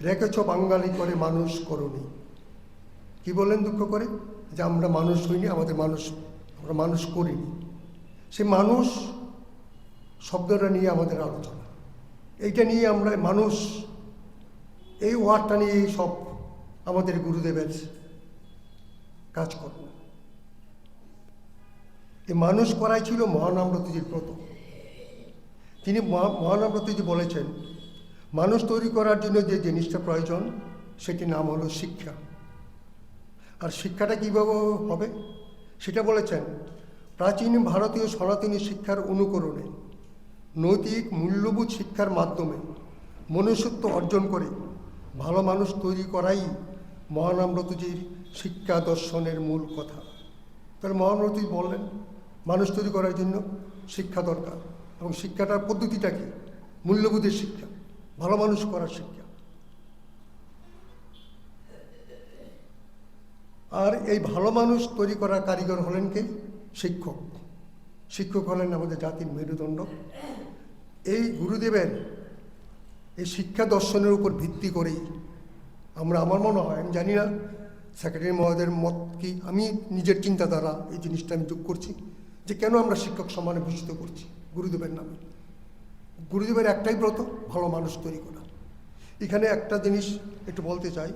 রেখেছ বাঙালি করে মানুষ করুনি। কি বললেন দুঃখ করে? যে আমরা মানুষ হইনি, আমরা মানুষ করিনি। সে মানুষ শব্দটা নিয়ে আমাদের আলোচনা, এইটা নিয়ে আমরা মানুষ, এই ওয়ার্ডটা নিয়ে সব আমাদের গুরুদেবের কাজ করব। এই মানুষ করাই ছিল মহানামব্রতজির ব্রত। তিনি মহানামব্রতজি বলেছেন, মানুষ তৈরি করার জন্য যে জিনিসটা প্রয়োজন সেটির নাম হলো শিক্ষা। আর শিক্ষাটা কীভাবে হবে সেটা বলেছেন, প্রাচীন ভারতীয় সনাতনী শিক্ষার অনুকরণে নৈতিক মূল্যবোধ শিক্ষার মাধ্যমে মনুষ্যত্ব অর্জন করে ভালো মানুষ তৈরি করাই মহানামব্রতজির শিক্ষা দর্শনের মূল কথা। তাহলে মহানামব্রতজি বললেন মানুষ তৈরি করার জন্য শিক্ষা দরকার, এবং শিক্ষাটার পদ্ধতিটা কি? মূল্যবোধের শিক্ষা, ভালো মানুষ করার শিক্ষা। আর এই ভালো মানুষ তৈরি করার কারিগর হলেন কে? শিক্ষক। শিক্ষক হলেন আমাদের জাতির মেরুদণ্ড। এই গুরুদেবের এই শিক্ষা দর্শনের উপর ভিত্তি করেই আমরা, আমার মনে হয়, আমি জানি না সেক্রেটারি মহোদয়ের মত কি, আমি নিজের চিন্তাধারা এই জিনিসটা আমি যোগ করছি যে কেন আমরা শিক্ষক সম্মানে ভূষিত করছি গুরুদেবের নামে। গুরুদেবের একটাই ব্রত, ভালো মানুষ তৈরি করা। এখানে একটা জিনিস একটু বলতে চাই,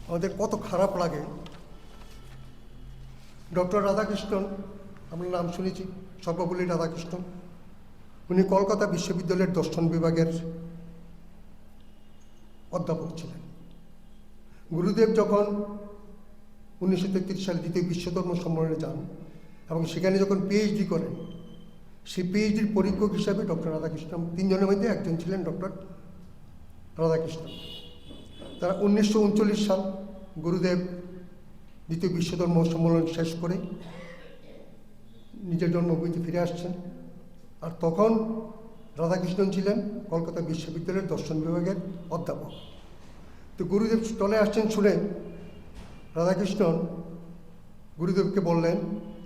আমাদের কত খারাপ লাগে, ডক্টর রাধাকৃষ্ণন, আমরা নাম শুনেছি, সর্বপল্লী রাধাকৃষ্ণন, উনি কলকাতা বিশ্ববিদ্যালয়ের দর্শন বিভাগের অধ্যাপক ছিলেন। গুরুদেব যখন 1933 সালে দ্বিতীয় বিশ্বধর্ম সম্মেলনে যান এবং সেখানে যখন পিএইচডি করেন, সেই পিএইচডির পরীক্ষক হিসাবে ডক্টর রাধাকৃষ্ণন, তিনজনের মধ্যে একজন ছিলেন ডক্টর রাধাকৃষ্ণন। তারা 1939 সাল গুরুদেব দ্বিতীয় বিশ্বধর্ম সম্মেলন শেষ করে নিজের জন্মভূমিতে ফিরে আসছেন। আর তখন রাধাকৃষ্ণন ছিলেন কলকাতা বিশ্ববিদ্যালয়ের দর্শন বিভাগের অধ্যাপক। তো গুরুদেব চলে আসছেন শুনে রাধাকৃষ্ণন গুরুদেবকে বললেন,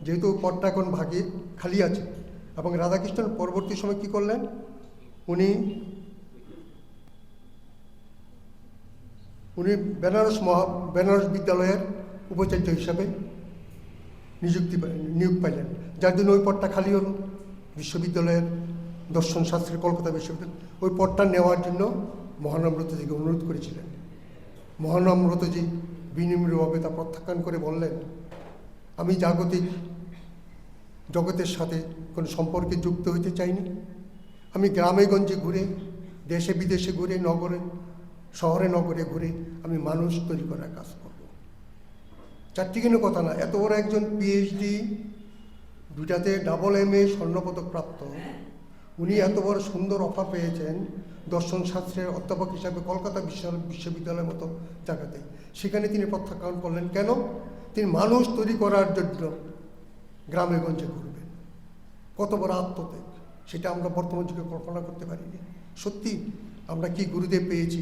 যেহেতু পদটা এখন ভাগে খালি আছে, এবং রাধাকৃষ্ণন পরবর্তী সময় কী করলেন, উনি বেনারস বিদ্যালয়ের উপাচার্য হিসাবে নিয়োগ পাইলেন, যার জন্য ওই পদটা খালি হলো। বিশ্ববিদ্যালয়ের দর্শন শাস্ত্রের কলকাতা বিশ্ববিদ্যালয় ওই পদটা নেওয়ার জন্য মহানম্রতজিকে অনুরোধ করেছিলেন। মহানম্রতজি বিনিময়ভাবে তা প্রত্যাখ্যান করে বললেন, আমি জাগতিক জগতের সাথে কোনো সম্পর্কে যুক্ত হইতে চাইনি। আমি গ্রামে গঞ্জে ঘুরে, দেশে বিদেশে ঘুরে, নগরে শহরে নগরে ঘুরে আমি মানুষ তৈরি করার কাজ করব। চারটিখানি কথা না, এত বড় একজন পিএইচডি, দুটাতে MA স্বর্ণপদক প্রাপ্ত, উনি এত বড় সুন্দর অফার পেয়েছেন দর্শন শাস্ত্রের অধ্যাপক হিসাবে কলকাতা বিশ্ববিদ্যালয়ের মতো জায়গাতে। সেখানে তিনি প্রত্যাখ্যান করলেন। কেন? তিনি মানুষ তৈরি করার জন্য গ্রামে গঞ্জে ঘুরবেন। কত বড় আত্মত্যাগ, সেটা আমরা বর্তমান যুগে কল্পনা করতে পারিনি। সত্যি আমরা কি গুরুদেব পেয়েছি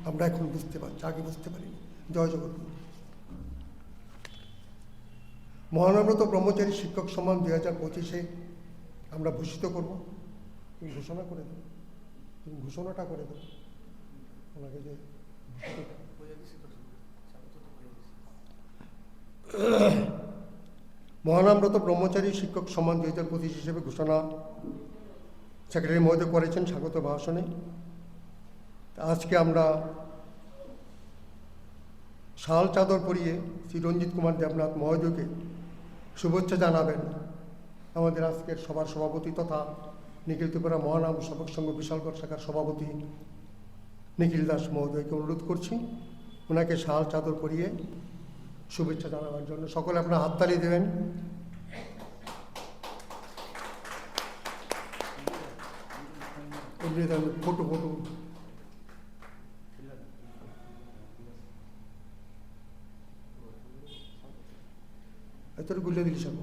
আমরা এখন বুঝতে পারছি, আগে বুঝতে পারিনি। জয় জগৎগুরু। মহানব্রত ব্রহ্মচারী শিক্ষক সম্মান 2025-এ আমরা ভূষিত করব। তুমি ঘোষণা করে দেবো, তুমি ঘোষণাটা করে দেবো ওনাকে যে মহানব্রত ব্রহ্মচারী শিক্ষক সম্মান 2025 হিসেবে ঘোষণা সেক্রেটারি মহোদয় করেছেন স্বাগত ভাষণে। আজকে আমরা শাল চাদর পরিয়ে শ্রী রঞ্জিত কুমার দেবনাথ মহোদয়কে শুভেচ্ছা জানাবেন আমাদের আজকের সভার সভাপতি তথা নিখিল ত্রিপুরা মহানাম সেবক সংঘ বিশালগড় শাখার সভাপতি নিখিল দাস মহোদয়কে অনুরোধ করছি ওনাকে শাল চাদর পরিয়ে শুভেচ্ছা জানাবার জন্য। সকলে আপনার হাততালি দেবেন। ফটো ফটো এত গুলে দিলি সব।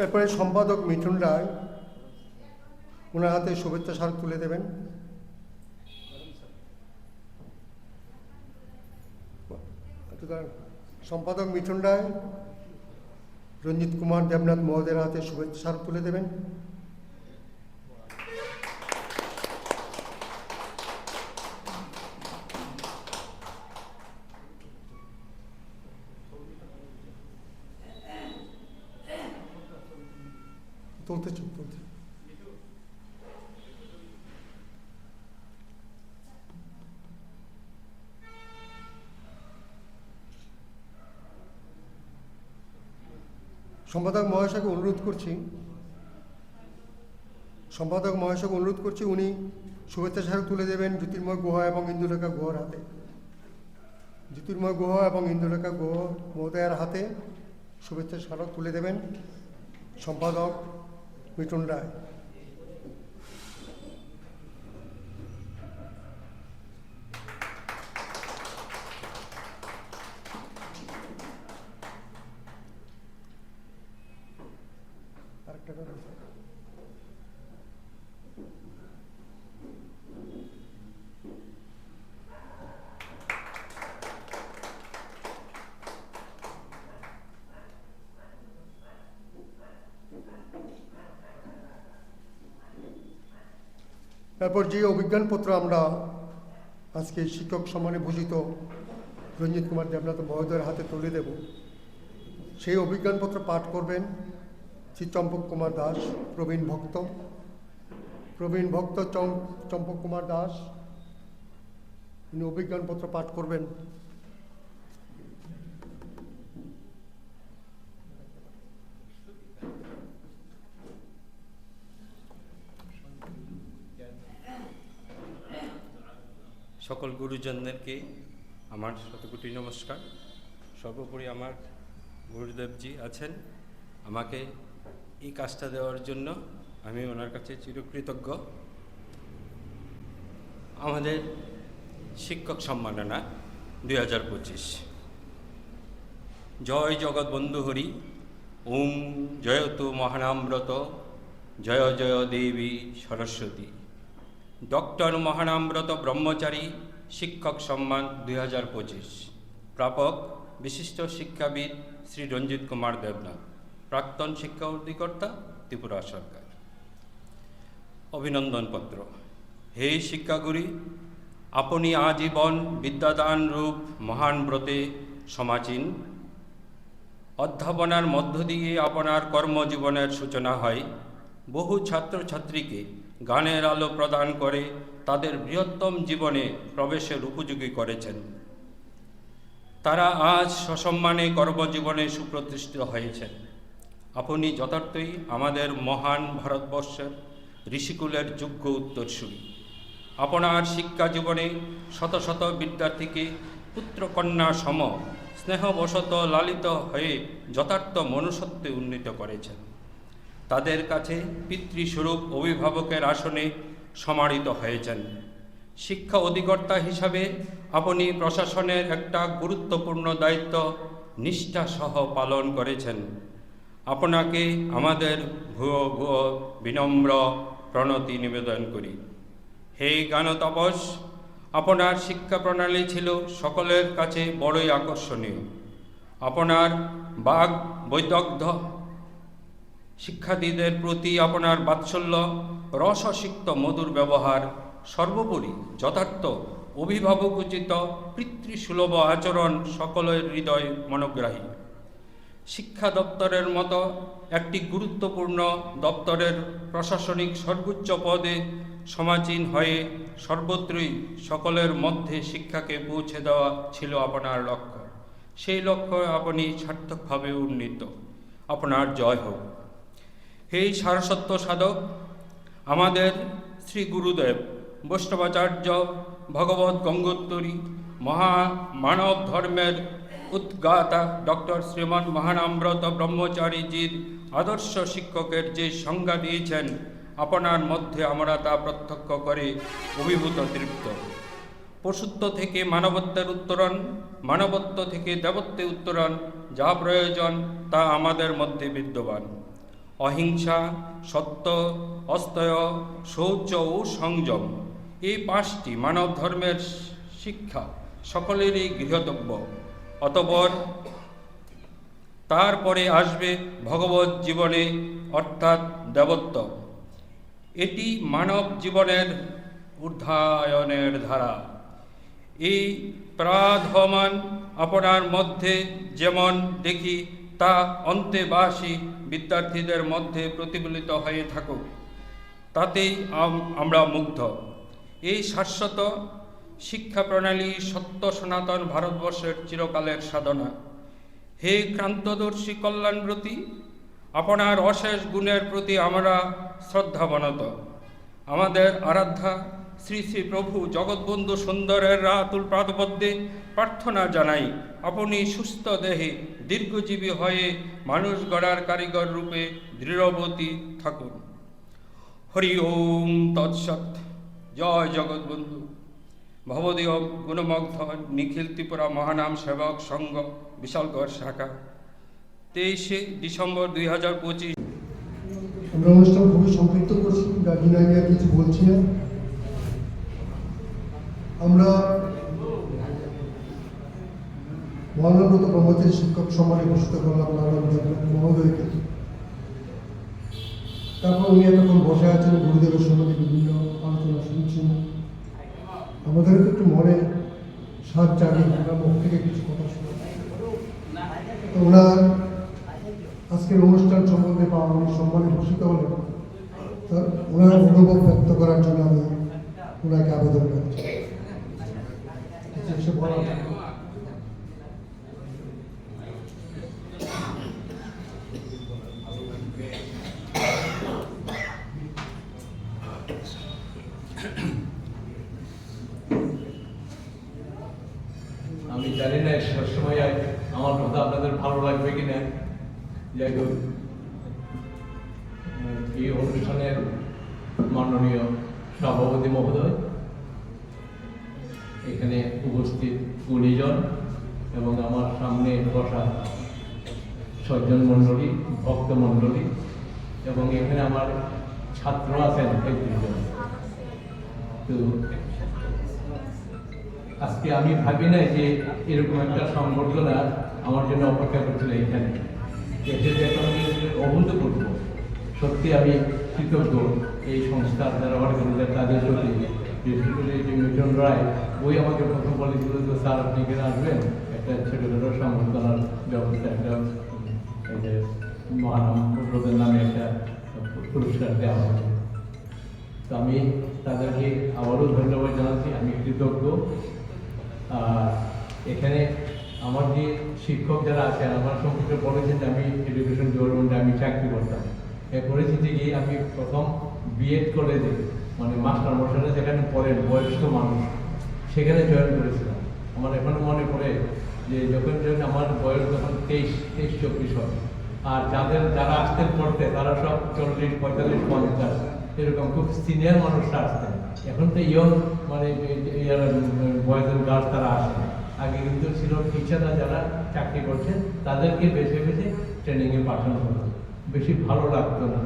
এরপরে সম্পাদক মিঠুন রায় ওনার হাতে শুভেচ্ছা স্মারক তুলে দেবেন। সম্পাদক মিঠুন রায় রঞ্জিত কুমার দেবনাথ মহোদয়ের হাতে শুভেচ্ছা স্মারক তুলে দেবেন। তুলতে তুলতে সম্পাদক মহাশয়কে অনুরোধ করছি উনি শুভেচ্ছা স্মারক তুলে দেবেন জ্যোতির্ময় গুহা এবং ইন্দুলেখা গুহার হাতে। জ্যোতির্ময় গুহা এবং ইন্দুলেখা গুহা মহোদয়ের হাতে শুভেচ্ছা স্মারক তুলে দেবেন সম্পাদক মিঠুন রায়। এরপর যে অভিজ্ঞানপত্র আমরা আজকে শিক্ষক সম্মানে ভূষিত রঞ্জিত কুমার দেবনাথ মহোদয়ের হাতে তুলে দেব, সেই অভিজ্ঞানপত্র পাঠ করবেন শ্রী চম্পক কুমার দাস, প্রবীণ ভক্ত চম্পক কুমার দাস। তিনি অভিজ্ঞানপত্র পাঠ করবেন। সকল গুরুজনদেরকে আমার শতকোটি নমস্কার। সর্বোপরি আমার গুরুদেবজি আছেন, আমাকে এই কাজটা দেওয়ার জন্য আমি ওনার কাছে চিরকৃতজ্ঞ। আমাদের শিক্ষক সম্মাননা 2025। জয় জগৎবন্ধু হরি, ওম জয়তু মহানামব্রত, জয় জয় দেবী সরস্বতী। ডক্টর মহানামব্রত ব্রহ্মচারী শিক্ষক সম্মান 2025। প্রাপক বিশিষ্ট শিক্ষাবিদ শ্রী রঞ্জিত কুমার দেবনাথ, প্রাক্তন শিক্ষা অধিকর্তা, ত্রিপুরা সরকার। অভিনন্দনপত্র। হে শিক্ষাগুরু, আপনি আজীবন বিদ্যাদান রূপ মহান ব্রতে সমাচীন। অধ্যাপনার মধ্য দিয়ে আপনার কর্মজীবনের সূচনা হয়। বহু ছাত্রছাত্রীকে গানের আলো প্রদান করে তাদের বৃহত্তম জীবনে প্রবেশের উপযোগী করেছেন। তারা আজ সসম্মানে কর্মজীবনে সুপ্রতিষ্ঠিত হয়েছেন। আপনি যথার্থই আমাদের মহান ভারতবর্ষের ঋষিকুলের যোগ্য উত্তরসূরি। আপনার শিক্ষা জীবনে শত শত বিদ্যার্থীকে পুত্রকন্যা সম স্নেহবশত লালিত হয়ে যথার্থ মনুষ্যত্বে উন্নীত করেছেন। তাদের কাছে পিতৃস্বরূপ অভিভাবকের আসনে সমাহিত হয়েছেন। শিক্ষা অধিকর্তা হিসাবে আপনি প্রশাসনের একটা গুরুত্বপূর্ণ দায়িত্ব নিষ্ঠাসহ পালন করেছেন। আপনাকে আমাদের ভূয় ভূয় বিনম্র প্রণতি নিবেদন করি। হে জ্ঞানতপস, আপনার শিক্ষা প্রণালী ছিল সকলের কাছে বড়ই আকর্ষণীয়। আপনার বাগ বৈদগ্ধ শিক্ষার্থীদের প্রতি আপনার বাৎসল্য, রসসিক্ত মধুর ব্যবহার, সর্বোপরি যথার্থ অভিভাবকোচিত পিতৃসুলভ আচরণ সকলের হৃদয় মনোগ্রাহী। শিক্ষা দপ্তরের মতো একটি গুরুত্বপূর্ণ দপ্তরের প্রশাসনিক সর্বোচ্চ পদে সমাচীন হয়ে সর্বত্রই সকলের মধ্যে শিক্ষাকে পৌঁছে দেওয়া ছিল আপনার লক্ষ্য। সেই লক্ষ্যে আপনি সার্থকভাবে উন্নীত। আপনার জয় হোক। হে সারস্বত সাধক, আমাদের শ্রী গুরুদেব বৈষ্ণবাচার্য ভগবত গঙ্গোত্তরী মানব ধর্মের উদ্গাতা ডক্টর শ্রীমান মহানামব্রত ব্রহ্মচারীজির আদর্শ শিক্ষকের যে সংজ্ঞা দিয়েছেন, আপনার মধ্যে আমরা তা প্রত্যক্ষ করে অভিভূত তৃপ্ত। পশুত্ব থেকে মানবত্বের উত্তরণ, মানবত্ব থেকে দেবত্বে উত্তরণ, যা প্রয়োজন তা আমাদের মধ্যে বিদ্যমান। অহিংসা, সত্য, অস্তয়, শৌচ ও সংযম, এই 5টি মানব ধর্মের শিক্ষা সকলেরই গৃহীতব্য। অতঃপর তারপরে আসবে ভগবত জীবনে অর্থাৎ দেবত্ব। এটি মানব জীবনের ঊর্ধ্বায়নের ধারা। এই প্রাধমান আপনার মধ্যে যেমন দেখি তা অন্তেবাসী বিদ্যার্থীদের মধ্যে প্রতিফলিত হয়ে থাকুক, তাতেই আমরা মুগ্ধ। এই শাশ্বত শিক্ষা প্রণালী সত্য সনাতন ভারতবর্ষের চিরকালের সাধনা। হে ক্রান্তদর্শী কল্যাণব্রতী, আপনার অশেষ গুণের প্রতি আমরা শ্রদ্ধাবনত। আমাদের আরাধ্যা শ্রী শ্রী প্রভু জগৎবন্ধু সুন্দরের রাতুল পাদপদ্মে প্রার্থনা জানাই, আপনি সুস্থ দেহে দীর্ঘজীবী হয়ে মানুষ গড়ার কারিগর রূপে দৃঢ়বতী থাকুন। হরি ওম তৎসৎ। জয় জগৎবন্ধু। ভবদীয় গুণমগ্ধ নিখিল ত্রিপুরা মহানাম সেবক সংঘ বিশালগড় শাখা, 23শে ডিসেম্বর 2025। আমরা অনুষ্ঠান খুবই সংক্ষিপ্ত করছি, গার্জিয়ান আমি আর কিছু বলছি না। আমরা মহানামব্রত ব্রহ্মচারী শিক্ষক সম্মানে ঘোষিত করলাম মহোদয়কে। তারপর উনি এতক্ষণ বসে আছেন গুরুদেবের সম্বন্ধে বিভিন্ন আলোচনা শুনছি, আমাদেরও একটু মনে স্বাদ জাগে, ওনার মুখ থেকে কিছু কথা শুনে। তো ওনার আজকের অনুষ্ঠান সম্বন্ধে বা উনি সম্মানে ভূষিত হলেন, তো ওনার অনুভব ব্যক্ত করার জন্য আমি ওনাকে আবেদন করছি। এসে বলা যায়। আমি জানি না সবসময় আমার কথা আপনাদের ভালো লাগবে কিনা। যাই হোক, এই অনুষ্ঠানের মাননীয় সভাপতি মহোদয়, এখানে উপস্থিত গুণীজন এবং আমার সামনে বসা সজ্জন মণ্ডলী, ভক্ত মণ্ডলী এবং এখানে আমার ছাত্র আছেন একজন। তো আজকে আমি ভাবি না যে এরকম একটা সংবর্ধনা আমার জন্য অপেক্ষা করছিল এখানে এসে যখন আমি অভূতপূর্ব। সত্যি আমি কৃতজ্ঞ এই সংস্থার যারা অর্গানাইজার তাদের প্রতি। বিশেষ করে যে মিঠুন রায়, ওই আমাকে প্রথম বলেছিল যে স্যার আপনি এখানে আসবেন, একটা ছোটোখাটো সংবর্ধনার ব্যবস্থা, একটা এই যে মহানাম প্রদের নামে একটা পুরস্কার দেওয়া হবে। তো আমি তাদেরকে আবারও ধন্যবাদ জানাচ্ছি, আমি কৃতজ্ঞ। আর এখানে আমার যে শিক্ষক যারা আছেন আমার সম্পর্কে বলেছেন যে আমি এডুকেশন ডিপার্টমেন্টে আমি চাকরি করতাম। এ পরিস্থিতি গিয়ে আমি প্রথম বিএড কলেজে, মানে মাস্টার মশাইরা যেখানে পড়েন বয়স্ক মানুষ, সেখানে জয়েন করেছিলাম। আমার এখনো মনে পড়ে যে যখন আমার বয়স যখন 23-24 হয়, আর যারা আসতেন পড়তে তারা সব 40, 45, 50 এরকম খুব সিনিয়র মানুষরা আসতেন। এখন তো ইয়ং মানে বয়েজ এন্ড গার্লস তারা আসেন। আগে কিন্তু ছিল টিচাররা যারা চাকরি করছেন তাদেরকে বেছে বেছে ট্রেনিংয়ে পাঠানো হতো। বেশি ভালো লাগতো না,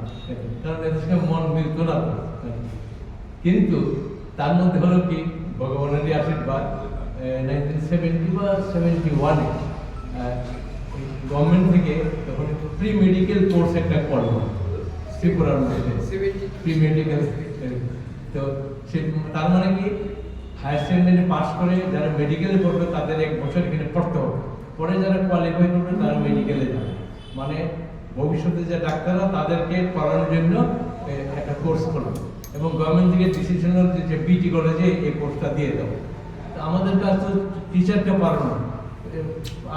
কারণ এদের সঙ্গে মন মিলত না। কিন্তু তার মধ্যে হলো কি ভগবানেরই আশীর্বাদ, 1970 বা 71-এ গভর্নমেন্ট থেকে তখন প্রি মেডিকেল কোর্স একটা করলো ত্রিপুরার মধ্যে, প্রি মেডিকেল। তো সে তার মানে কি হায়ার সেকেন্ডারি পাস করে যারা মেডিকেলে পড়বে তাদের 1 বছর এখানে পড়তে হবে, পরে যারা কোয়ালিফাই করবে তারা মেডিকেলে যাবে। মানে ভবিষ্যতে যে ডাক্তাররা তাদেরকে পড়ানোর জন্য একটা কোর্স করবে এবং গভর্নমেন্ট থেকে ডিসিশন হল যে পিটি কলেজে এই কোর্সটা দিয়ে দেবো। আমাদের কাছে তো টিচারটা পারলো না।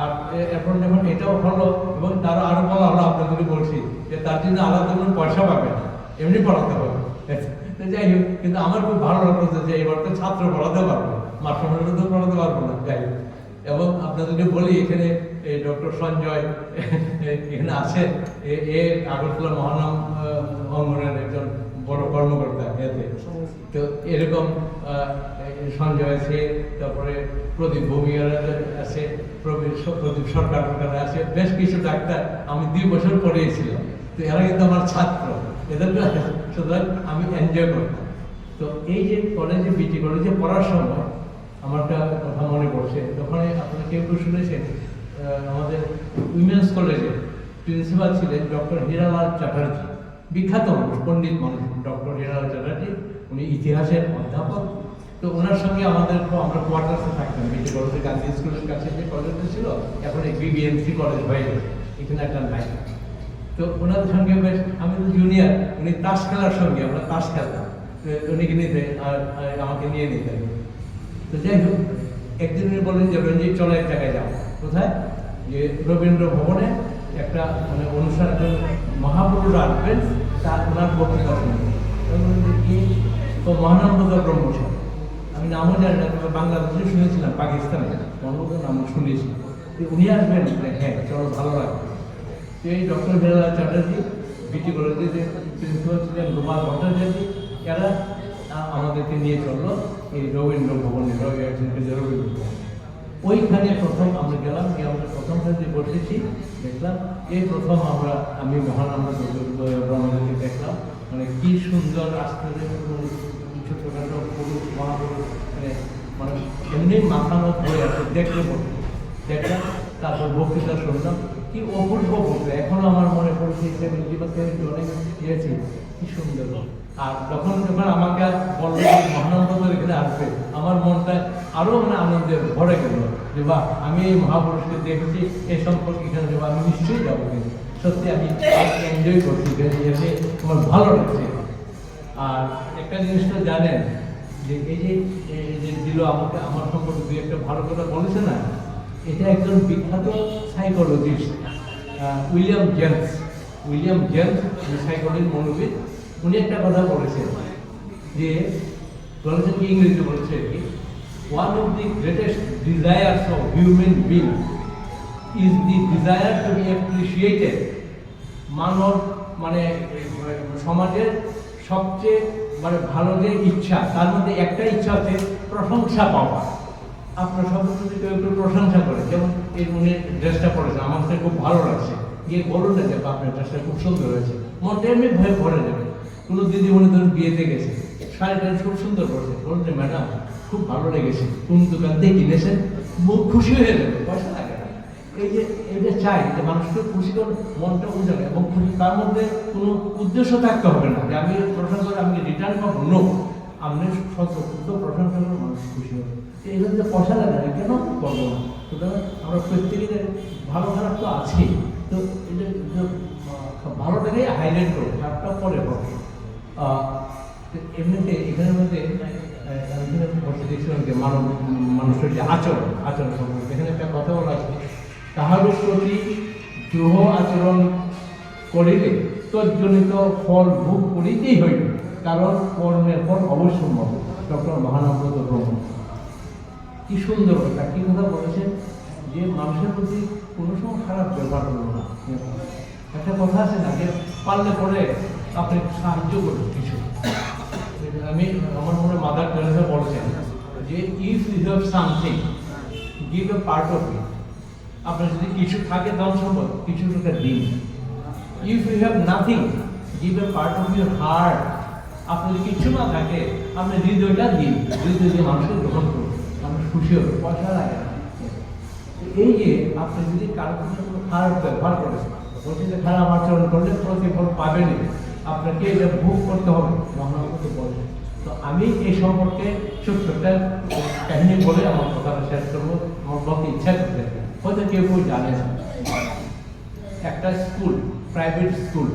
আর এখন যখন এটাও হলো এবং তারা আরো বলা হলো, আপনাদেরকে বলছি যে তার জন্য আলাদা কোনো পয়সা পাবে না, এমনি পড়াতে হবে। যাই হোক, কিন্তু আমার খুব ভালো লাগলো যে এবার তো ছাত্র পড়াতে পারবো, মাস্টারমশাইরা তো পড়াতে পারবো না। যাই হোক, এবং আপনাদেরকে বলি এখানে এই ডক্টর সঞ্জয় এখানে আছেন, এ আগরতলা মহানাম অঙ্গনের একজন বড় কর্মকর্তা এতে। তো এরকম সঞ্জয় আছে, তারপরে প্রদীপ ভূমিকার আছে, প্রদীপ সরকার আছে, বেশ কিছু ডাক্তার আমি 2 বছর পড়িয়েছিলাম। তো এরা কিন্তু আমার ছাত্র, এদেরকে সুতরাং আমি এনজয় করতাম। তো এই যে কলেজে বিটি কলেজে পড়ার সময় আমার একটা কথা মনে পড়ছে, তখন আপনারা কেউ কেউ শুনেছেন আমাদের উইমেন্স কলেজে প্রিন্সিপাল ছিলেন ডক্টর হীরালাল চ্যাটার্জি, বিখ্যাত মানুষ, পণ্ডিত মানুষ ডক্টর হীরালাল চ্যাটার্জি। উনি ইতিহাসের অধ্যাপক। তো ওনার সঙ্গে আমরা কোয়ার্টার্সে থাকতাম বিটি কলেজে, গান্ধী স্কুলের কাছে যে কলেজটা ছিল এখন এই বিবিএমসি কলেজ হয়ে গেছে, এখানে একটা নাই। তো ওনাদের সঙ্গে বেশ, আমি তো জুনিয়র, উনি তাস খেলার সঙ্গে আমরা তাস খেলতাম, উনি নিতে আর আমাকে নিয়ে নিতেন। তো যাই হোক, একদিন উনি বললেন যে রঞ্জিত চলো এক জায়গায় যাও। কোথায়? যে রবীন্দ্র ভবনে একটা মানে অনুষ্ঠান, মহাপুরুষ আসবেন, তার ওনার বক্তৃতা শুনবেন। কি তো মহানন্দ ব্রহ্মচারী, আমি নামও জানি না, তবে বাংলাদেশে শুনেছিলাম, পাকিস্তানে মহানন্দের নাম শুনেছি। উনি আসবেন, হ্যাঁ চলো, ভালো লাগবে। এই ডক্টর হীরালাল চ্যাটার্জি, বিটি কলেজে যে প্রিন্সিপাল ছিলেন গোপাল ভট্টাচার্য, এরা আমাদেরকে নিয়ে চললো এই রবীন্দ্র ভবনে, রবীন্দ্র ভবন। ওইখানে প্রথম আমরা গেলাম, গিয়ে আমরা প্রথমখানে যে বসেছি দেখলাম, এই প্রথম আমি মহানন্দ ব্রহ্মচারীকে দেখলাম। মানে কি সুন্দর আসতে ছোটখাটো পুরুষ মহাপুরুষ, মানে এমনি মাথানত হয়ে আছে, দেখতে দেখলাম। তারপর বক্তৃতা শুনলাম, কি অপূর্ব বক্তৃতা, এখনো আমার মনে পড়ছে। 70 বা 70 অনেক দিয়েছি, কি সুন্দর। আর যখন যখন আমাকে বললো যে মহানন্দর এখানে আসবে, আমার মনটা আরো মানে আনন্দে ভরে গেল যে বাহ, আমি এই মহাপুরুষকে দেখেছি, এই সম্পর্কে এখানে যাবো, আমি নিশ্চয়ই যাবো। কিন্তু সত্যি আমি এনজয় করছি, এসে আমার ভালো লাগছে। আর একটা জিনিস তো জানেন যে এই যে দিল আমাকে আমার সম্পর্কে দুই একটা ভালো কথা বলেছে না, এটা একজন বিখ্যাত সাইকোলজিস্ট উইলিয়াম জেমস সাইকোলজির মনোবিদ, উনি একটা কথা বলেছেন যে বলেছেন কি, ইংরেজি বলেছে কি, one of the greatest desires of human being is the desire to be appreciated. মানব মানে সমাজের সবচেয়ে মানে ভালো যে ইচ্ছা, তার মধ্যে একটা ইচ্ছা হচ্ছে প্রশংসা পাওয়া। আপনার সব যদি কেউ একটু প্রশংসা করে, যেমন এই উনি ড্রেসটা পরেছে, আমার কাছে খুব ভালো লাগছে, গিয়ে বলুন না যে আপনার ড্রেসটা খুব সুন্দর হয়েছে, মনটা এমনি ভয়ে ভরে যাবে। কোনো দিদিমণি ধরুন বিয়েতে গেছে, শাড়িটা খুব সুন্দর করেছে, বলুন যে ম্যাডাম খুব ভালো লেগেছে, কোন দোকান থেকে কিনেছেন, মুখ খুশি হয়ে যাবে, পয়সা লাগে না। এই যে এইটা চাই যে মানুষকে খুশি করে মনটা উজাড়ে, এবং তার মধ্যে কোনো উদ্দেশ্য থাকতে হবে না যে আমি প্রশংসা করে আমি রিটার্ন পাবো, নো, আপনি সত্য প্রশংসা করে মানুষ খুশি হবে। এইগুলো যে পয়সা লাগে না, কেন করবো না? সুতরাং আমরা প্রত্যেকের ভালো খারাপ তো আছেই, তো এটা ভালোটাকে হাইলাইট করবো, খারাপটা পরে হবে। এমনিতে এখানের মধ্যে বসে দেখছিলাম যে মানুষের যে আচরণ সম্পর্কে এখানে একটা কথা বলা আছে, তাহারও প্রতি দ্রোহ আচরণ করিলে তজ্জনিত ফল ভোগ করিতেই হইবে, কারণ কর্মের ফল অবশ্যম্ভাব। ডক্টর মহানব্রত ব্রহ্ম কি সুন্দর কথা, কি কথা বলেছেন যে মানুষের প্রতি কোনো সময় খারাপ ব্যবহার করবো না। একটা কথা আছে না যে পারলে পরে আপনি সাহায্য করবেন কিছু। আমি আমার মনে মাদার টেরেসা বলেছেন যে if you have something give a part of it. আপনার যদি কিছু থাকে ধন সম্পদ, কিছু টাকা দিন। If you have nothing give a part of your heart. আপনার যদি কিছু না থাকে আপনি হৃদয়টা দিন, হৃদয় দিয়ে মানুষকে গ্রহণ করুন, মানুষ খুশি হবে, পয়সা লাগে না। এই যে আপনি যদি কারোর কোনো খারাপ ব্যবহার করেন, বলছি যে খারাপ আচরণ করলে প্রতিফল পাবেনি, আপনাকে এটা ভোগ করতে হবে, মহানগরকে বলে। তো আমি এই সম্পর্কে ছোট্ট একটা কাহিনী বলে আমার কথাটা শেষ করবো, আমার বলতে ইচ্ছা করতে। হয়তো কেউ কেউ জানে না, একটা school, private school,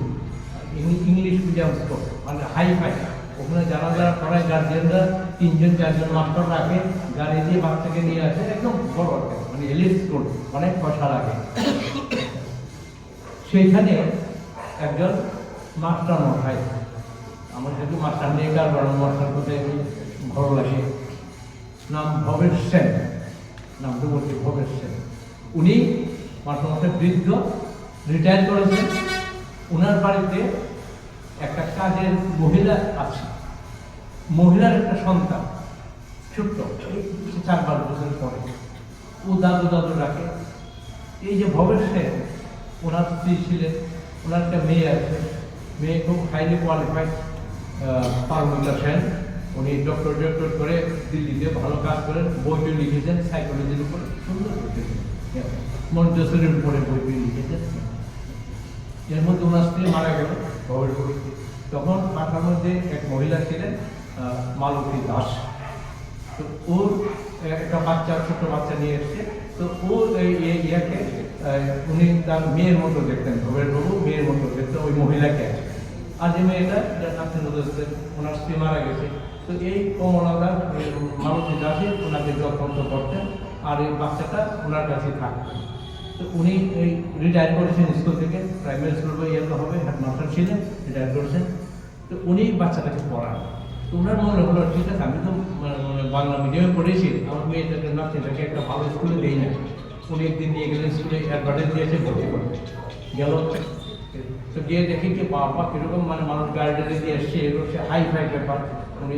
English medium school, মানে হাই-ফাই, ওখানে যারা পড়ায় গার্জিয়ানরা 3-4 মাস্টার রাখে, গাড়ি দিয়ে বাচ্চাকে নিয়ে আসে, একদম বড় একটা মানে এলিট স্কুল, অনেক পয়সা লাগে। সেইখানে একজন মাস্টার মশাই, আমার যেহেতু মাস্টার নিয়ে কারবার, মাস্টার কোথায় ভালো লাগে, নাম ভবেশ সেন, নামটা বলছি ভবেশ সেন। উনি মাস্টার বৃদ্ধ, রিটায়ার করেছেন। ওনার বাড়িতে একটা কাজের মহিলা আছে, মহিলার একটা সন্তান ছোট্ট, 4-5 বছর পরে, ও দাদু ডাকে। এই যে ভবেশ সেন, ওনার স্ত্রী ছিলেন, ওনার একটা মেয়ে আছে, মেয়ে খুব হাইলি কোয়ালিফাইড, পারমিতা সেন। উনি ডক্টর করে দিল্লিতে ভালো কাজ করেন, বই লিখেছেন সাইকোলজির উপর, সুন্দর লিখেছেন, মন্টেসরির উপরে বই লিখেছেন। এর মধ্যে ওনার স্ত্রী মারা গেল ভবেশ পরিস্থিতি। তখন পাঠার মধ্যে এক মহিলা ছিলেন, মালতী দাস। তো ওর একটা বাচ্চা, ছোট বাচ্চা নিয়ে এসছে। তো ও ইয়াকে উনি তার মেয়ের মতো দেখতেন, ভবেশ বাবু মেয়ের মতো দেখতেন ওই মহিলাকে। আর যে মেয়েটা ওনার স্ত্রী মারা গেছে, তো এই কমলাদার মালতী দাসী ওনাকে যত্ন করতেন, আর এই বাচ্চাটা ওনার কাছে থাকতেন। তো উনি এই রিটায়ার করেছেন স্কুল থেকে, প্রাইমারি স্কুল বা ইয়ে হবে, হেডমাস্টার ছিলেন, রিটায়ার করেছেন। তো উনি বাচ্চাটাকে পড়ান। তো ওনার মনে হলো ঠিক আছে, আমি তো মানে বাংলা মিডিয়ামে পড়েছি, আমার মেয়েটাকে নাতিটাকে একটা ভালো স্কুলে দেই না। উনি একদিন নিয়ে গেলেন স্কুলে, অ্যাডভার্টাইজ দিয়েছে ভর্তি করতে গেল। তো গিয়ে দেখি কি বাবা কীরকম মানে মানুষ গার্ডেনে দিয়ে এসছে, এগুলো সে হাই-ফাই ব্যাপার। উনি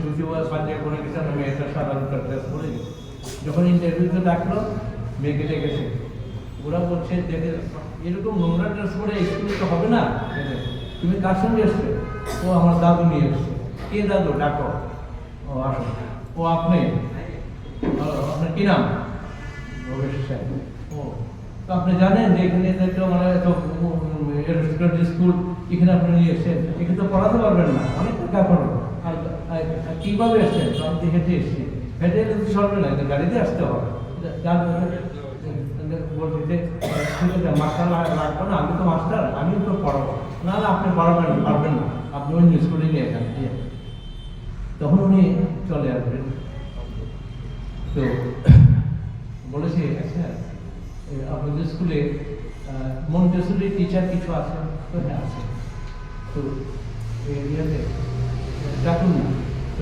দুটি পাঞ্জাবি পরে গেছেন, মেয়েটা সাধারণটা ড্রেস পরে গেছে। যখন ইন্টারভিউতে ডাকলো, মেয়েকে ডেকেছে, ওরা বলছে দেখে এরকম নোংরা ড্রেস পরে স্কুলে তো হবে না, তুমি কার সঙ্গে এসছো? ও আমার দাদু নিয়ে এসছে। কে দাদু? ডাকো। ও আসো। ও আপনি? আপনার কি নাম? ভবেশ সেন। ও তো আপনি জানেন যে এখানে একটা মানে এত স্কুল, এখানে আপনি নিয়ে এসেছেন, এখানে তো পড়াতে পারবেন না, অনেক টাকা খরচ। আর কীভাবে এসছেন? আমি হেঁটে এসেছি, হেঁটে এলে তো চলবে না, গাড়িতে আসতে হবে। যার বলছি যে ঠিক আছে মাস্টার লাগবে না, আমি তো মাস্টার, আমিও তো পড়াবো। না না, আপনি পারবেন না, আপনি অন্য স্কুলে নিয়ে যান। তখন উনি চলে আসবেন। তো বলেছি আচ্ছা আপনাদের স্কুলে মন্টেসরি টিচার কিছু আছেন? তো হ্যাঁ আছে। তো ইয়েতে ডাকুন না। তো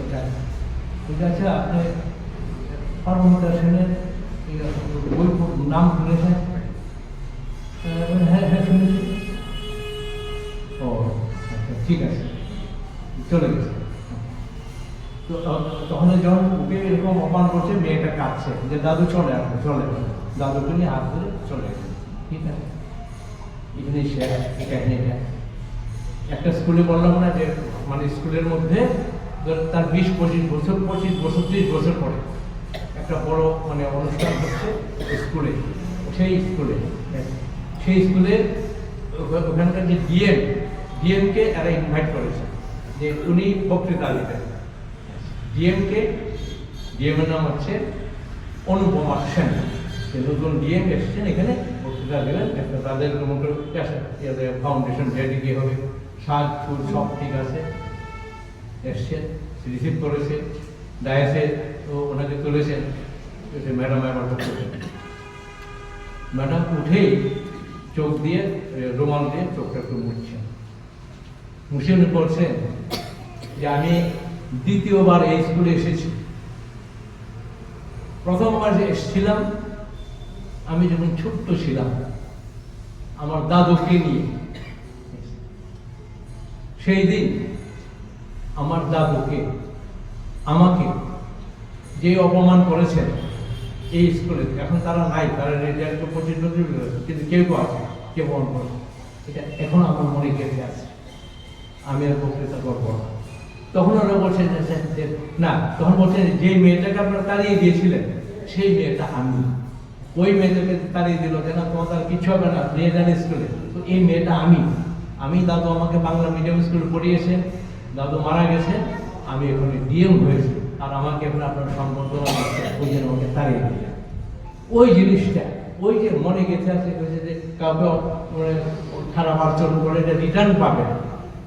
আচ্ছা আপনি পারমিতা সেনের বই নাম শুনেছেন? হ্যাঁ হ্যাঁ শুনেছি। ও আচ্ছা ঠিক আছে, চলে গেছে। তো তখন যখন ওকে এরকম অপমান করছে, মেয়েটা কাঁদছে যে দাদু চলে আসবে, চলে দাদুকে নিয়ে হাত ধরে চলে গেছে। ঠিক আছে, এখানে কাহিনীটা একটা স্কুলে বললাম না যে মানে স্কুলের মধ্যে তার 20-25 বছর 30 বছর পরে একটা বড় মানে অনুষ্ঠান হচ্ছে স্কুলে, সেই স্কুলে ওখানকার যে ডিএমকে এরা ইনভাইট করেছে যে উনি বক্তৃতা দিতেন। ডিএমের নাম হচ্ছে অনুপমা সেন। নতুন ডিএম এসেছেন এখানে বক্তৃতা দেবেন, একটা তাদের ফাউন্ডেশন ডেডিকে হবে, সাজ ফুল সব ঠিক আছে। এসছেন, রিসিভ করেছে, ডায়াসে তো ওনাকে তুলেছেন, ম্যাডাম আমার বক্তব্য। ম্যাডাম উঠেই চোখ দিয়ে রুমাল দিয়ে চোখটা একটু মুছছেন, মুছে উনি বলছেন যে আমি দ্বিতীয়বার এই স্কুলে এসেছি। প্রথমবার যে এসেছিলাম আমি যখন ছোট্ট ছিলাম আমার দাদুকে নিয়ে, সেই দিন আমার দাদুকে আমাকে যে অপমান করেছেন এই স্কুলে, এখন তারা নাই, তারা রেজাল্ট 25 বছর, কিন্তু কেউ আছে কে অপমান করে, এটা এখন আমার মনে গেঁথে আছে। আমি আর বক্তৃতা করবো না। তখন ওরা বলছেন না, তখন বলছেন যে মেয়েটাকে আপনারা তাড়িয়ে দিয়েছিলেন সেই মেয়েটা আমি, ওই মেয়েটাকে তাড়িয়ে দিল কেন, তোমার তার কিছু হবে না, নিয়ে যান স্কুলে। তো এই মেয়েটা আমি দাদু আমাকে বাংলা মিডিয়াম স্কুলে পড়িয়েছেন, দাদু মারা গেছে, আমি এখানে ডিএম হয়েছি, আর আমাকে এখন আপনার সম্বর্ধনা ওই জন্য আমাকে তাড়িয়ে দিলেন। ওই জিনিসটা ওই যে মনে গেছে আছে যে কাউকে খারাপ আচরণ করে এটা রিটার্ন পাবে।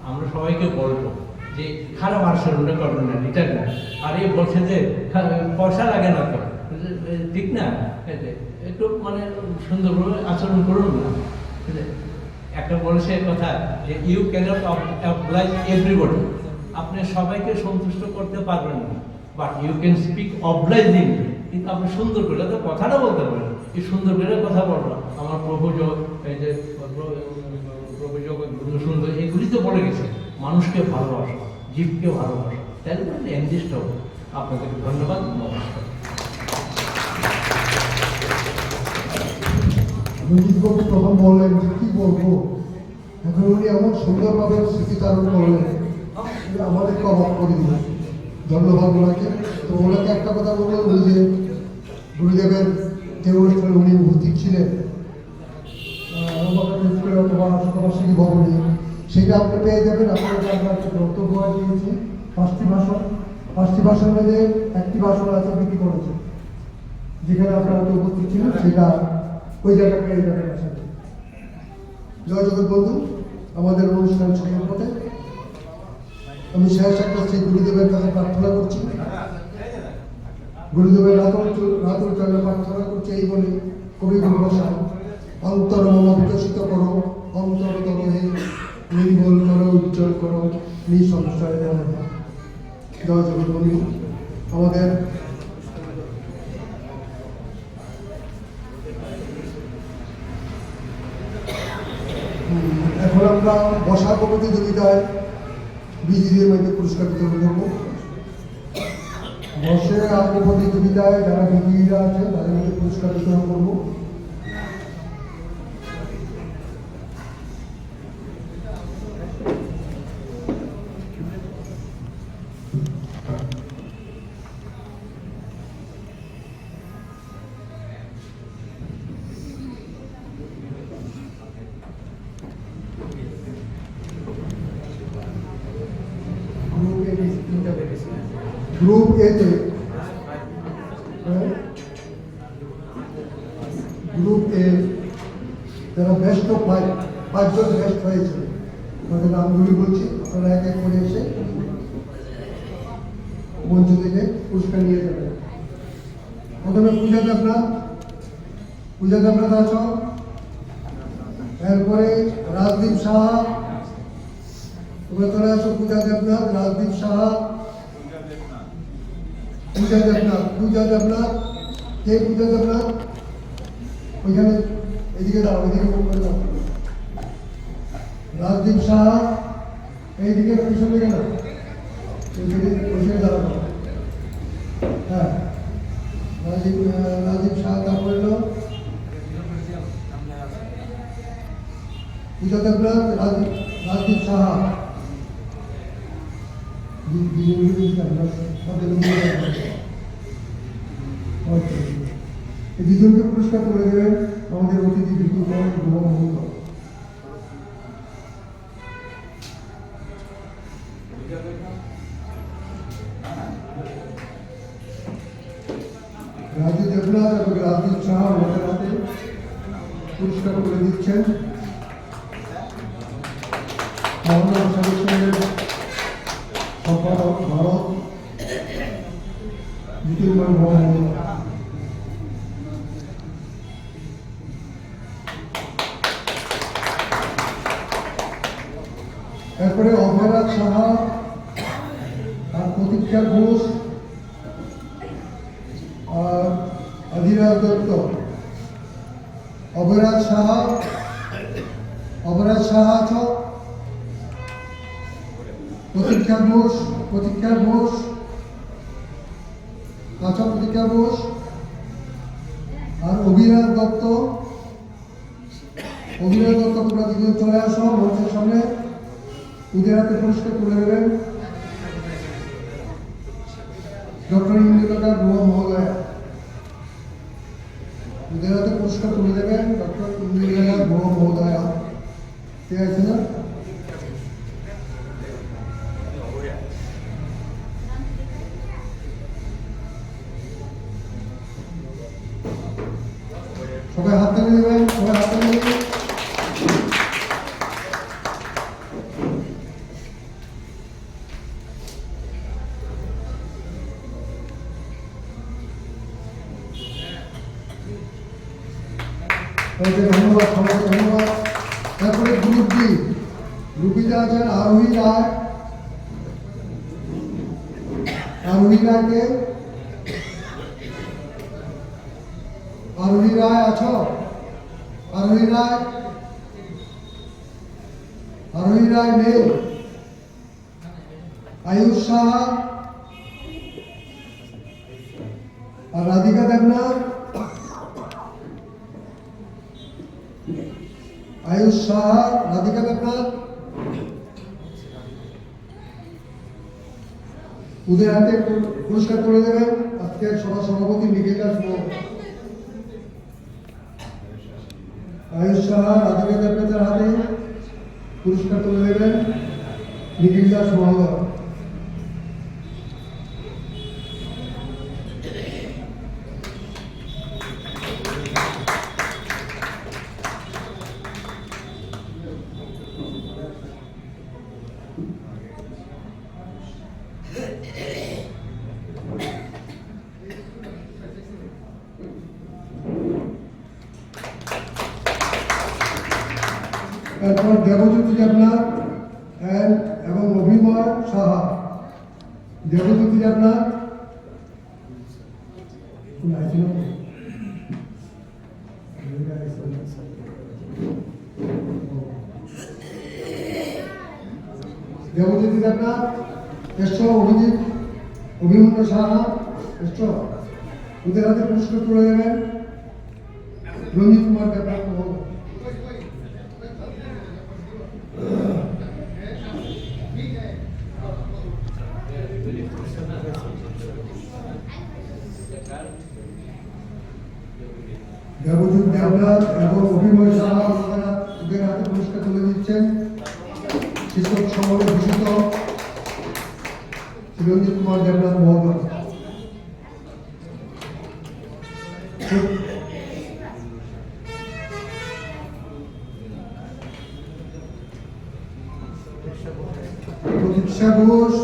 আমরা সবাইকে বলবো যে খারাপ আচরণটা করবেন না, রিটার্ন না। আর এই বলছে যে পয়সা লাগে না তো, ঠিক না, একটু মানে সুন্দরভাবে আচরণ করুন না। একটা বলেছে কথা যে ইউ ক্যানট অবলাইজ এভরিবডি, আপনি সবাইকে সন্তুষ্ট করতে পারবেন না, বাট ইউ ক্যান স্পিক অবলাইজিং, কিন্তু আপনি সুন্দর করে তো কথাটা বলতে পারেন। এই সুন্দর করে কথা বলবো আমার প্রভু এই যে প্রভু জগৎ সুন্দর, এগুলি তো বলে গেছে মানুষকে ভালোবাসা, জীবকে ভালোবাসা, তাই বলে এনজিস্ট হবে। আপনাদেরকে ধন্যবাদ, নমস্কার। রঞ্জিতবাবু তখন বললেন যে কী বলবো, এখন উনি এমন সুন্দরভাবে স্মৃতিচারণ করলেন আমাদেরকে অবাক করে দিল। ধন্যবাদ ওনাকে। তো ওনাকে একটা কথা বললেন, উনি যে গুরুদেবের যে অনুষ্ঠানে উনি উপস্থিত ছিলেন শতবার্ষিকী ভবনে, সেটা আপনি পেয়ে যাবেন। আপনাকে আমরা একটা বক্তব্য দিয়েছি 5টি ভাষণের মধ্যে একটি ভাষণ আছে বিক্রি করেছে, যেখানে আপনারা উপস্থিত ছিলেন, সেটা ওই জায়গা পেয়ে যাবেন আসলে। জয় জগৎ বন্ধু, আমাদের অনুষ্ঠান শেষের পথে আমি শেষ একটা সেই গুরুদেবের কাছে প্রার্থনা করছি, গুরুদেবের রাতুল চরণে প্রার্থনা করছি এই বলে কবি গুরুভাষা, অন্তর মম বিকশিত করো, অন্তর তর হে নির্মল করো, উজ্জ্বল করো, নিঃসংশয় দেওয়া। জয় জগৎ বন্ধু। আমাদের এখন আমরা বসার প্রতিযোগিতায় বিজয়ীদের মধ্যে পুরস্কার বিতরণ করবো। বসে আঁকো প্রতিযোগিতায় যারা বিজয়ীরা আছে তাদের মধ্যে পুরস্কার বিতরণ করবো। গ্রুপ এতে গ্রুপ এ যারা বেস্ট অফ পাঁচজন বেস্ট হয়েছে তাদের নামগুলি বলছি, আপনারা এক এক করে এসে মঞ্চ থেকে পুরস্কার নিয়ে যাবেন। প্রথমে পূজা দেবনাথ আছো, এরপরে রাজদীপ সাহা, তোমরা চলে আসো। পূজা দেবনাথ, রাজদীপ সাহা, পূজা দেবনাথ কে? পূজা দেবনাথ ওইখানে, এদিকে দাও, এদিকে মুখ করে দাও। রাজদীপ সাহা এইদিকে পিছন দিকে না, ওইদিকে দাঁড়ানো। হ্যাঁ, রাজীব সাহা, তারপরে হলো পূজা দেবনাথ, রাজদীপ সাহা, এই দুজনকে পুরস্কার করে দেবেন আমাদের অতিথি বিপুল মহন্ত। রাজু দেবনাথ এবং রাজদীপ সাহা ওদের হাতে পুরস্কার করে দিচ্ছেন। মহানগর সদস্যের সম্পাদক ভারত জ্যোতির্ময় মহম্মদ। এরপরে অভয়রাজ সাহা আর প্রতীক্ষা ঘোষ আর অধীরাজ দত্ত। অভয়রাজ সাহা আছো, প্রতীক্ষা ঘোষ আছো, প্রতীক্ষা ঘোষ আর অভিরাজ দত্ত। তোমরা দুজন চলে আসো মঞ্চের সামনে, ওদের হাতে পুরস্কার তুলে দেবেন ডক্টর ইন্দ্রকার মহোদয়া। ওদের হাতে পুরস্কার তুলে দেবেন ডক্টর ইন্দ্রকার মহোদয়া। ঠিক আছে না? সবাই হাত তালি দেবেন, সবাই হাত তালি দেবেন। ধন্যবাদ, সবাইকে ধন্যবাদ। তারপরে গ্রুপিতে আছেন আরোহী রায়কে। আরোহী রায় আছো? আরোহী রায় নেই। আয়ুষ সাহা আর রাধিকা দেবনাথ। আয়ুষ সাহা, রাধিকা দেবনাথ। ওদের হাতে পুরস্কার তুলে দেবেন আজকের সভা সভাপতি নিখিল দাস। আয়ুষ সাহা, রাধিকা দেবনাথের হাতে পুরস্কার তুলে দেবেন নিখিল দাস মহোদয়। এরপর দেবজ্যোতি দেবনাথ এবং অভিময় সাহা। দেবজ্যোতি দেবনাথ, এসছো। অভিমন্যু সাহা এসছো। ওদের হাতে পুরস্কার তুলে দেবেন রঞ্জিত কুমার দেবনাথ মহোদয়। দেবজিৎ দেবনাথ এবং অভিময় সাহা ওদের হাতে পুরস্কার তুলে দিচ্ছেন। শিক্ষক সমাজে ভূষিত চিরঞ্জিত কুমার দেবনাথ মহোদয়। প্রতীক্ষা ঘোষ,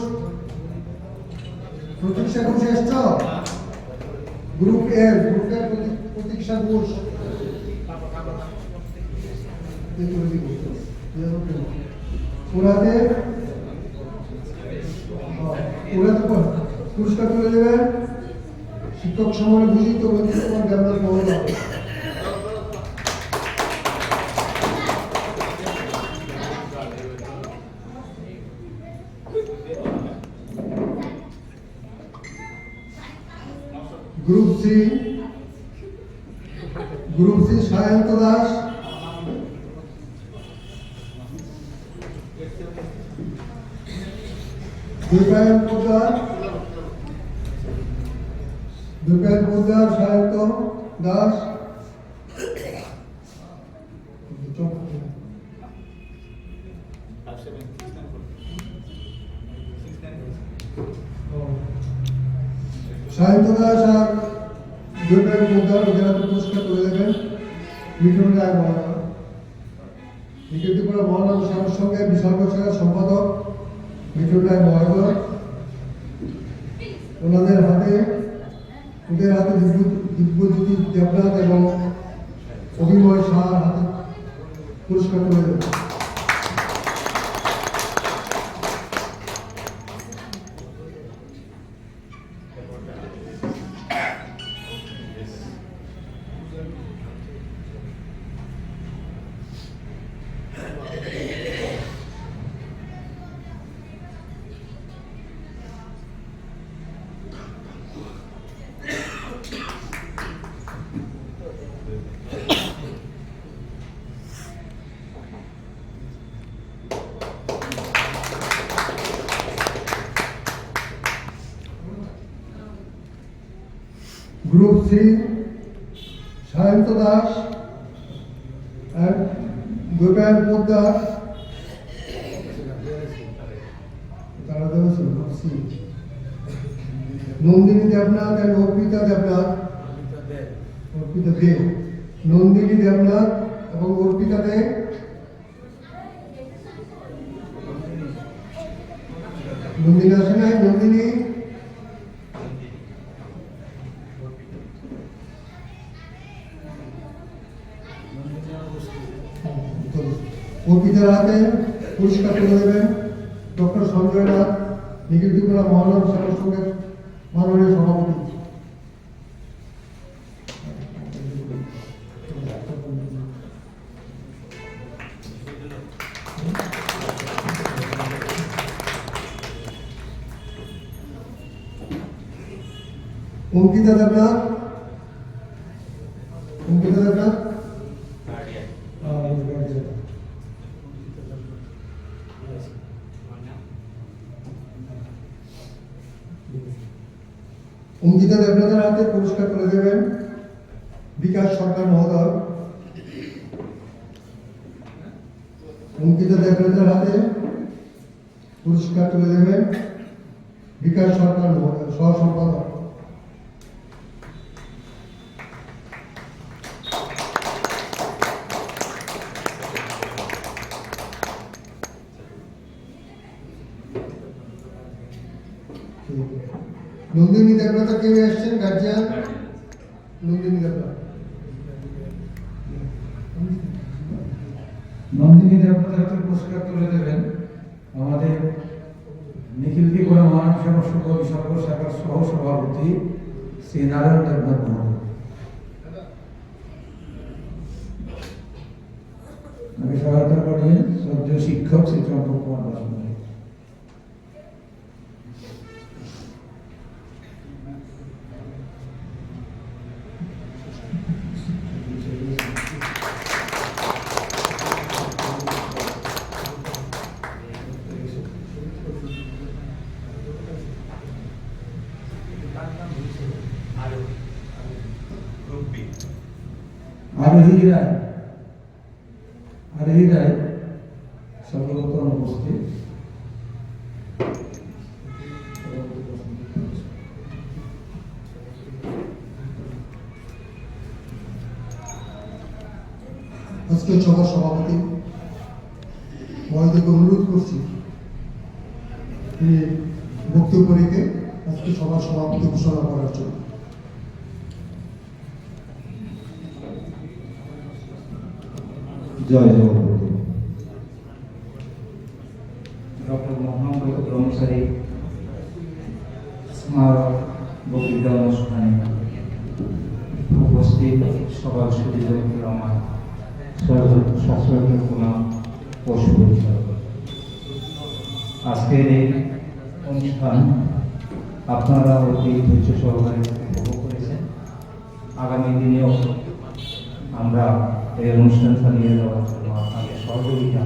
প্রতীক্ষা ঘোষ এসছ? গ্রুপ এর প্রতীক্ষা ঘোষ। ওরাতে পুরস্কার তুলে দেবেন শিক্ষক সম্মানে ভূষিত রঞ্জিত কুমার দেবনাথ মহোদয়। গ্রুপ সি সায়ন্ত দাস, দুপায়ন পোদ্দার সায়ন্ত দাস, সাহিত্য দাস আর দুপায়ন পোদ্দার ওদের হাতে পুরস্কার তুলে দেবেন মিঠুন রায় মহানগর। নিখিল ত্রিপুরা মহানগর সমাজ সঙ্গে বিশাল শাখার সম্পাদক মিঠুন রায় মহানগর। ওদের হাতে দিব্যজ্যোতি দেবনাথ এবং অভিময় শাহর হাতে পুরস্কার তুলে দেবেন। Group C Sayanta Das and Dupayan Poddar, Nandini Debnath and Arpita Debnath, Nandini Debnath এবং অর্পিতা দে। নন্দিনী আসে নাই, নন্দিনী অর্পিতার হাতে পুরস্কার তুলে দেবেন ডক্টর সঞ্জয় নাথ, নিখিল ত্রিপুরা মহানগর সমাজ সংঘের মাননীয় সভাপতি। অঙ্কিতা দেবনাথ, অঙ্কিতা দেবনাথ অঙ্কিতা দেবনাথের হাতে পুরস্কার তুলে দেবেন বিকাশ সরকার মহোদয়। অঙ্কিতা দেবনাথের হাতে পুরস্কার তুলে দেবেন বিকাশ সরকার মহোদয়, সহ সম্পাদক। নন্দিনী দেবনাথ কেউ এসছেন গার্জিয়ান? নন্দিনী দেবনাথ, নন্দিনী দেবনাথের হাতে পুরস্কার তুলে দেবেন আমাদের নিখিল ত্রিপুরা মহানগর সমাজ সংঘ বিশাল শাখার সহ সভাপতি শ্রী নারায়ণ দেবনাথ মহোদয়। আমি সহায়তা করবেন শ্রদ্ধেয় শিক্ষক শ্রী চম্পক কুমার দাস মহোদয়। আরোহী রায় সর্বপ্রথম উপস্থিত। আজকে সভার সভাপতি মহোদয়কে অনুরোধ করছি তিনি বক্তব্য রেখে আজকে সভার সভাপতি ঘোষণা করার জন্য। জয় জগৎপতি। ডক্টর মোহাম্মদ ব্রহ্মচারী স্মারক বক্তৃতা অনুষ্ঠানে উপস্থিত সবার সুবিধা রহমান সশ্রদ্ধ গোলাম ও শুভেচ্ছা। আজকের এই অনুষ্ঠান আপনারা অতি ধৈর্য সহকারে উপভোগ করেছেন। আগামী দিনেও আমরা এই অনুষ্ঠান চালিয়ে যাওয়ার জন্য আপনাদের সহযোগিতা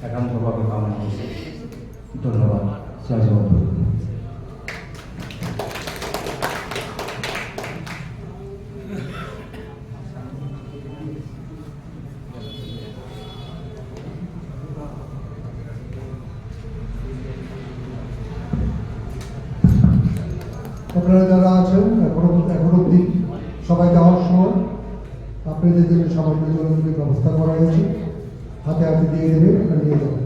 একান্তভাবে কামনা করছি। ধন্যবাদ। জয় জগৎপতি। আপনারা যারা আছেন এখন অব্দি সবাই যাওয়ার সময় আপনাদের জন্য সামান্য জনগণের ব্যবস্থা করা হয়েছে, হাতে হাতে দিয়ে দেবে, নিয়ে যাবেন।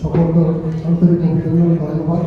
সকলকে আন্তরিক অভিনন্দন, ধন্যবাদ।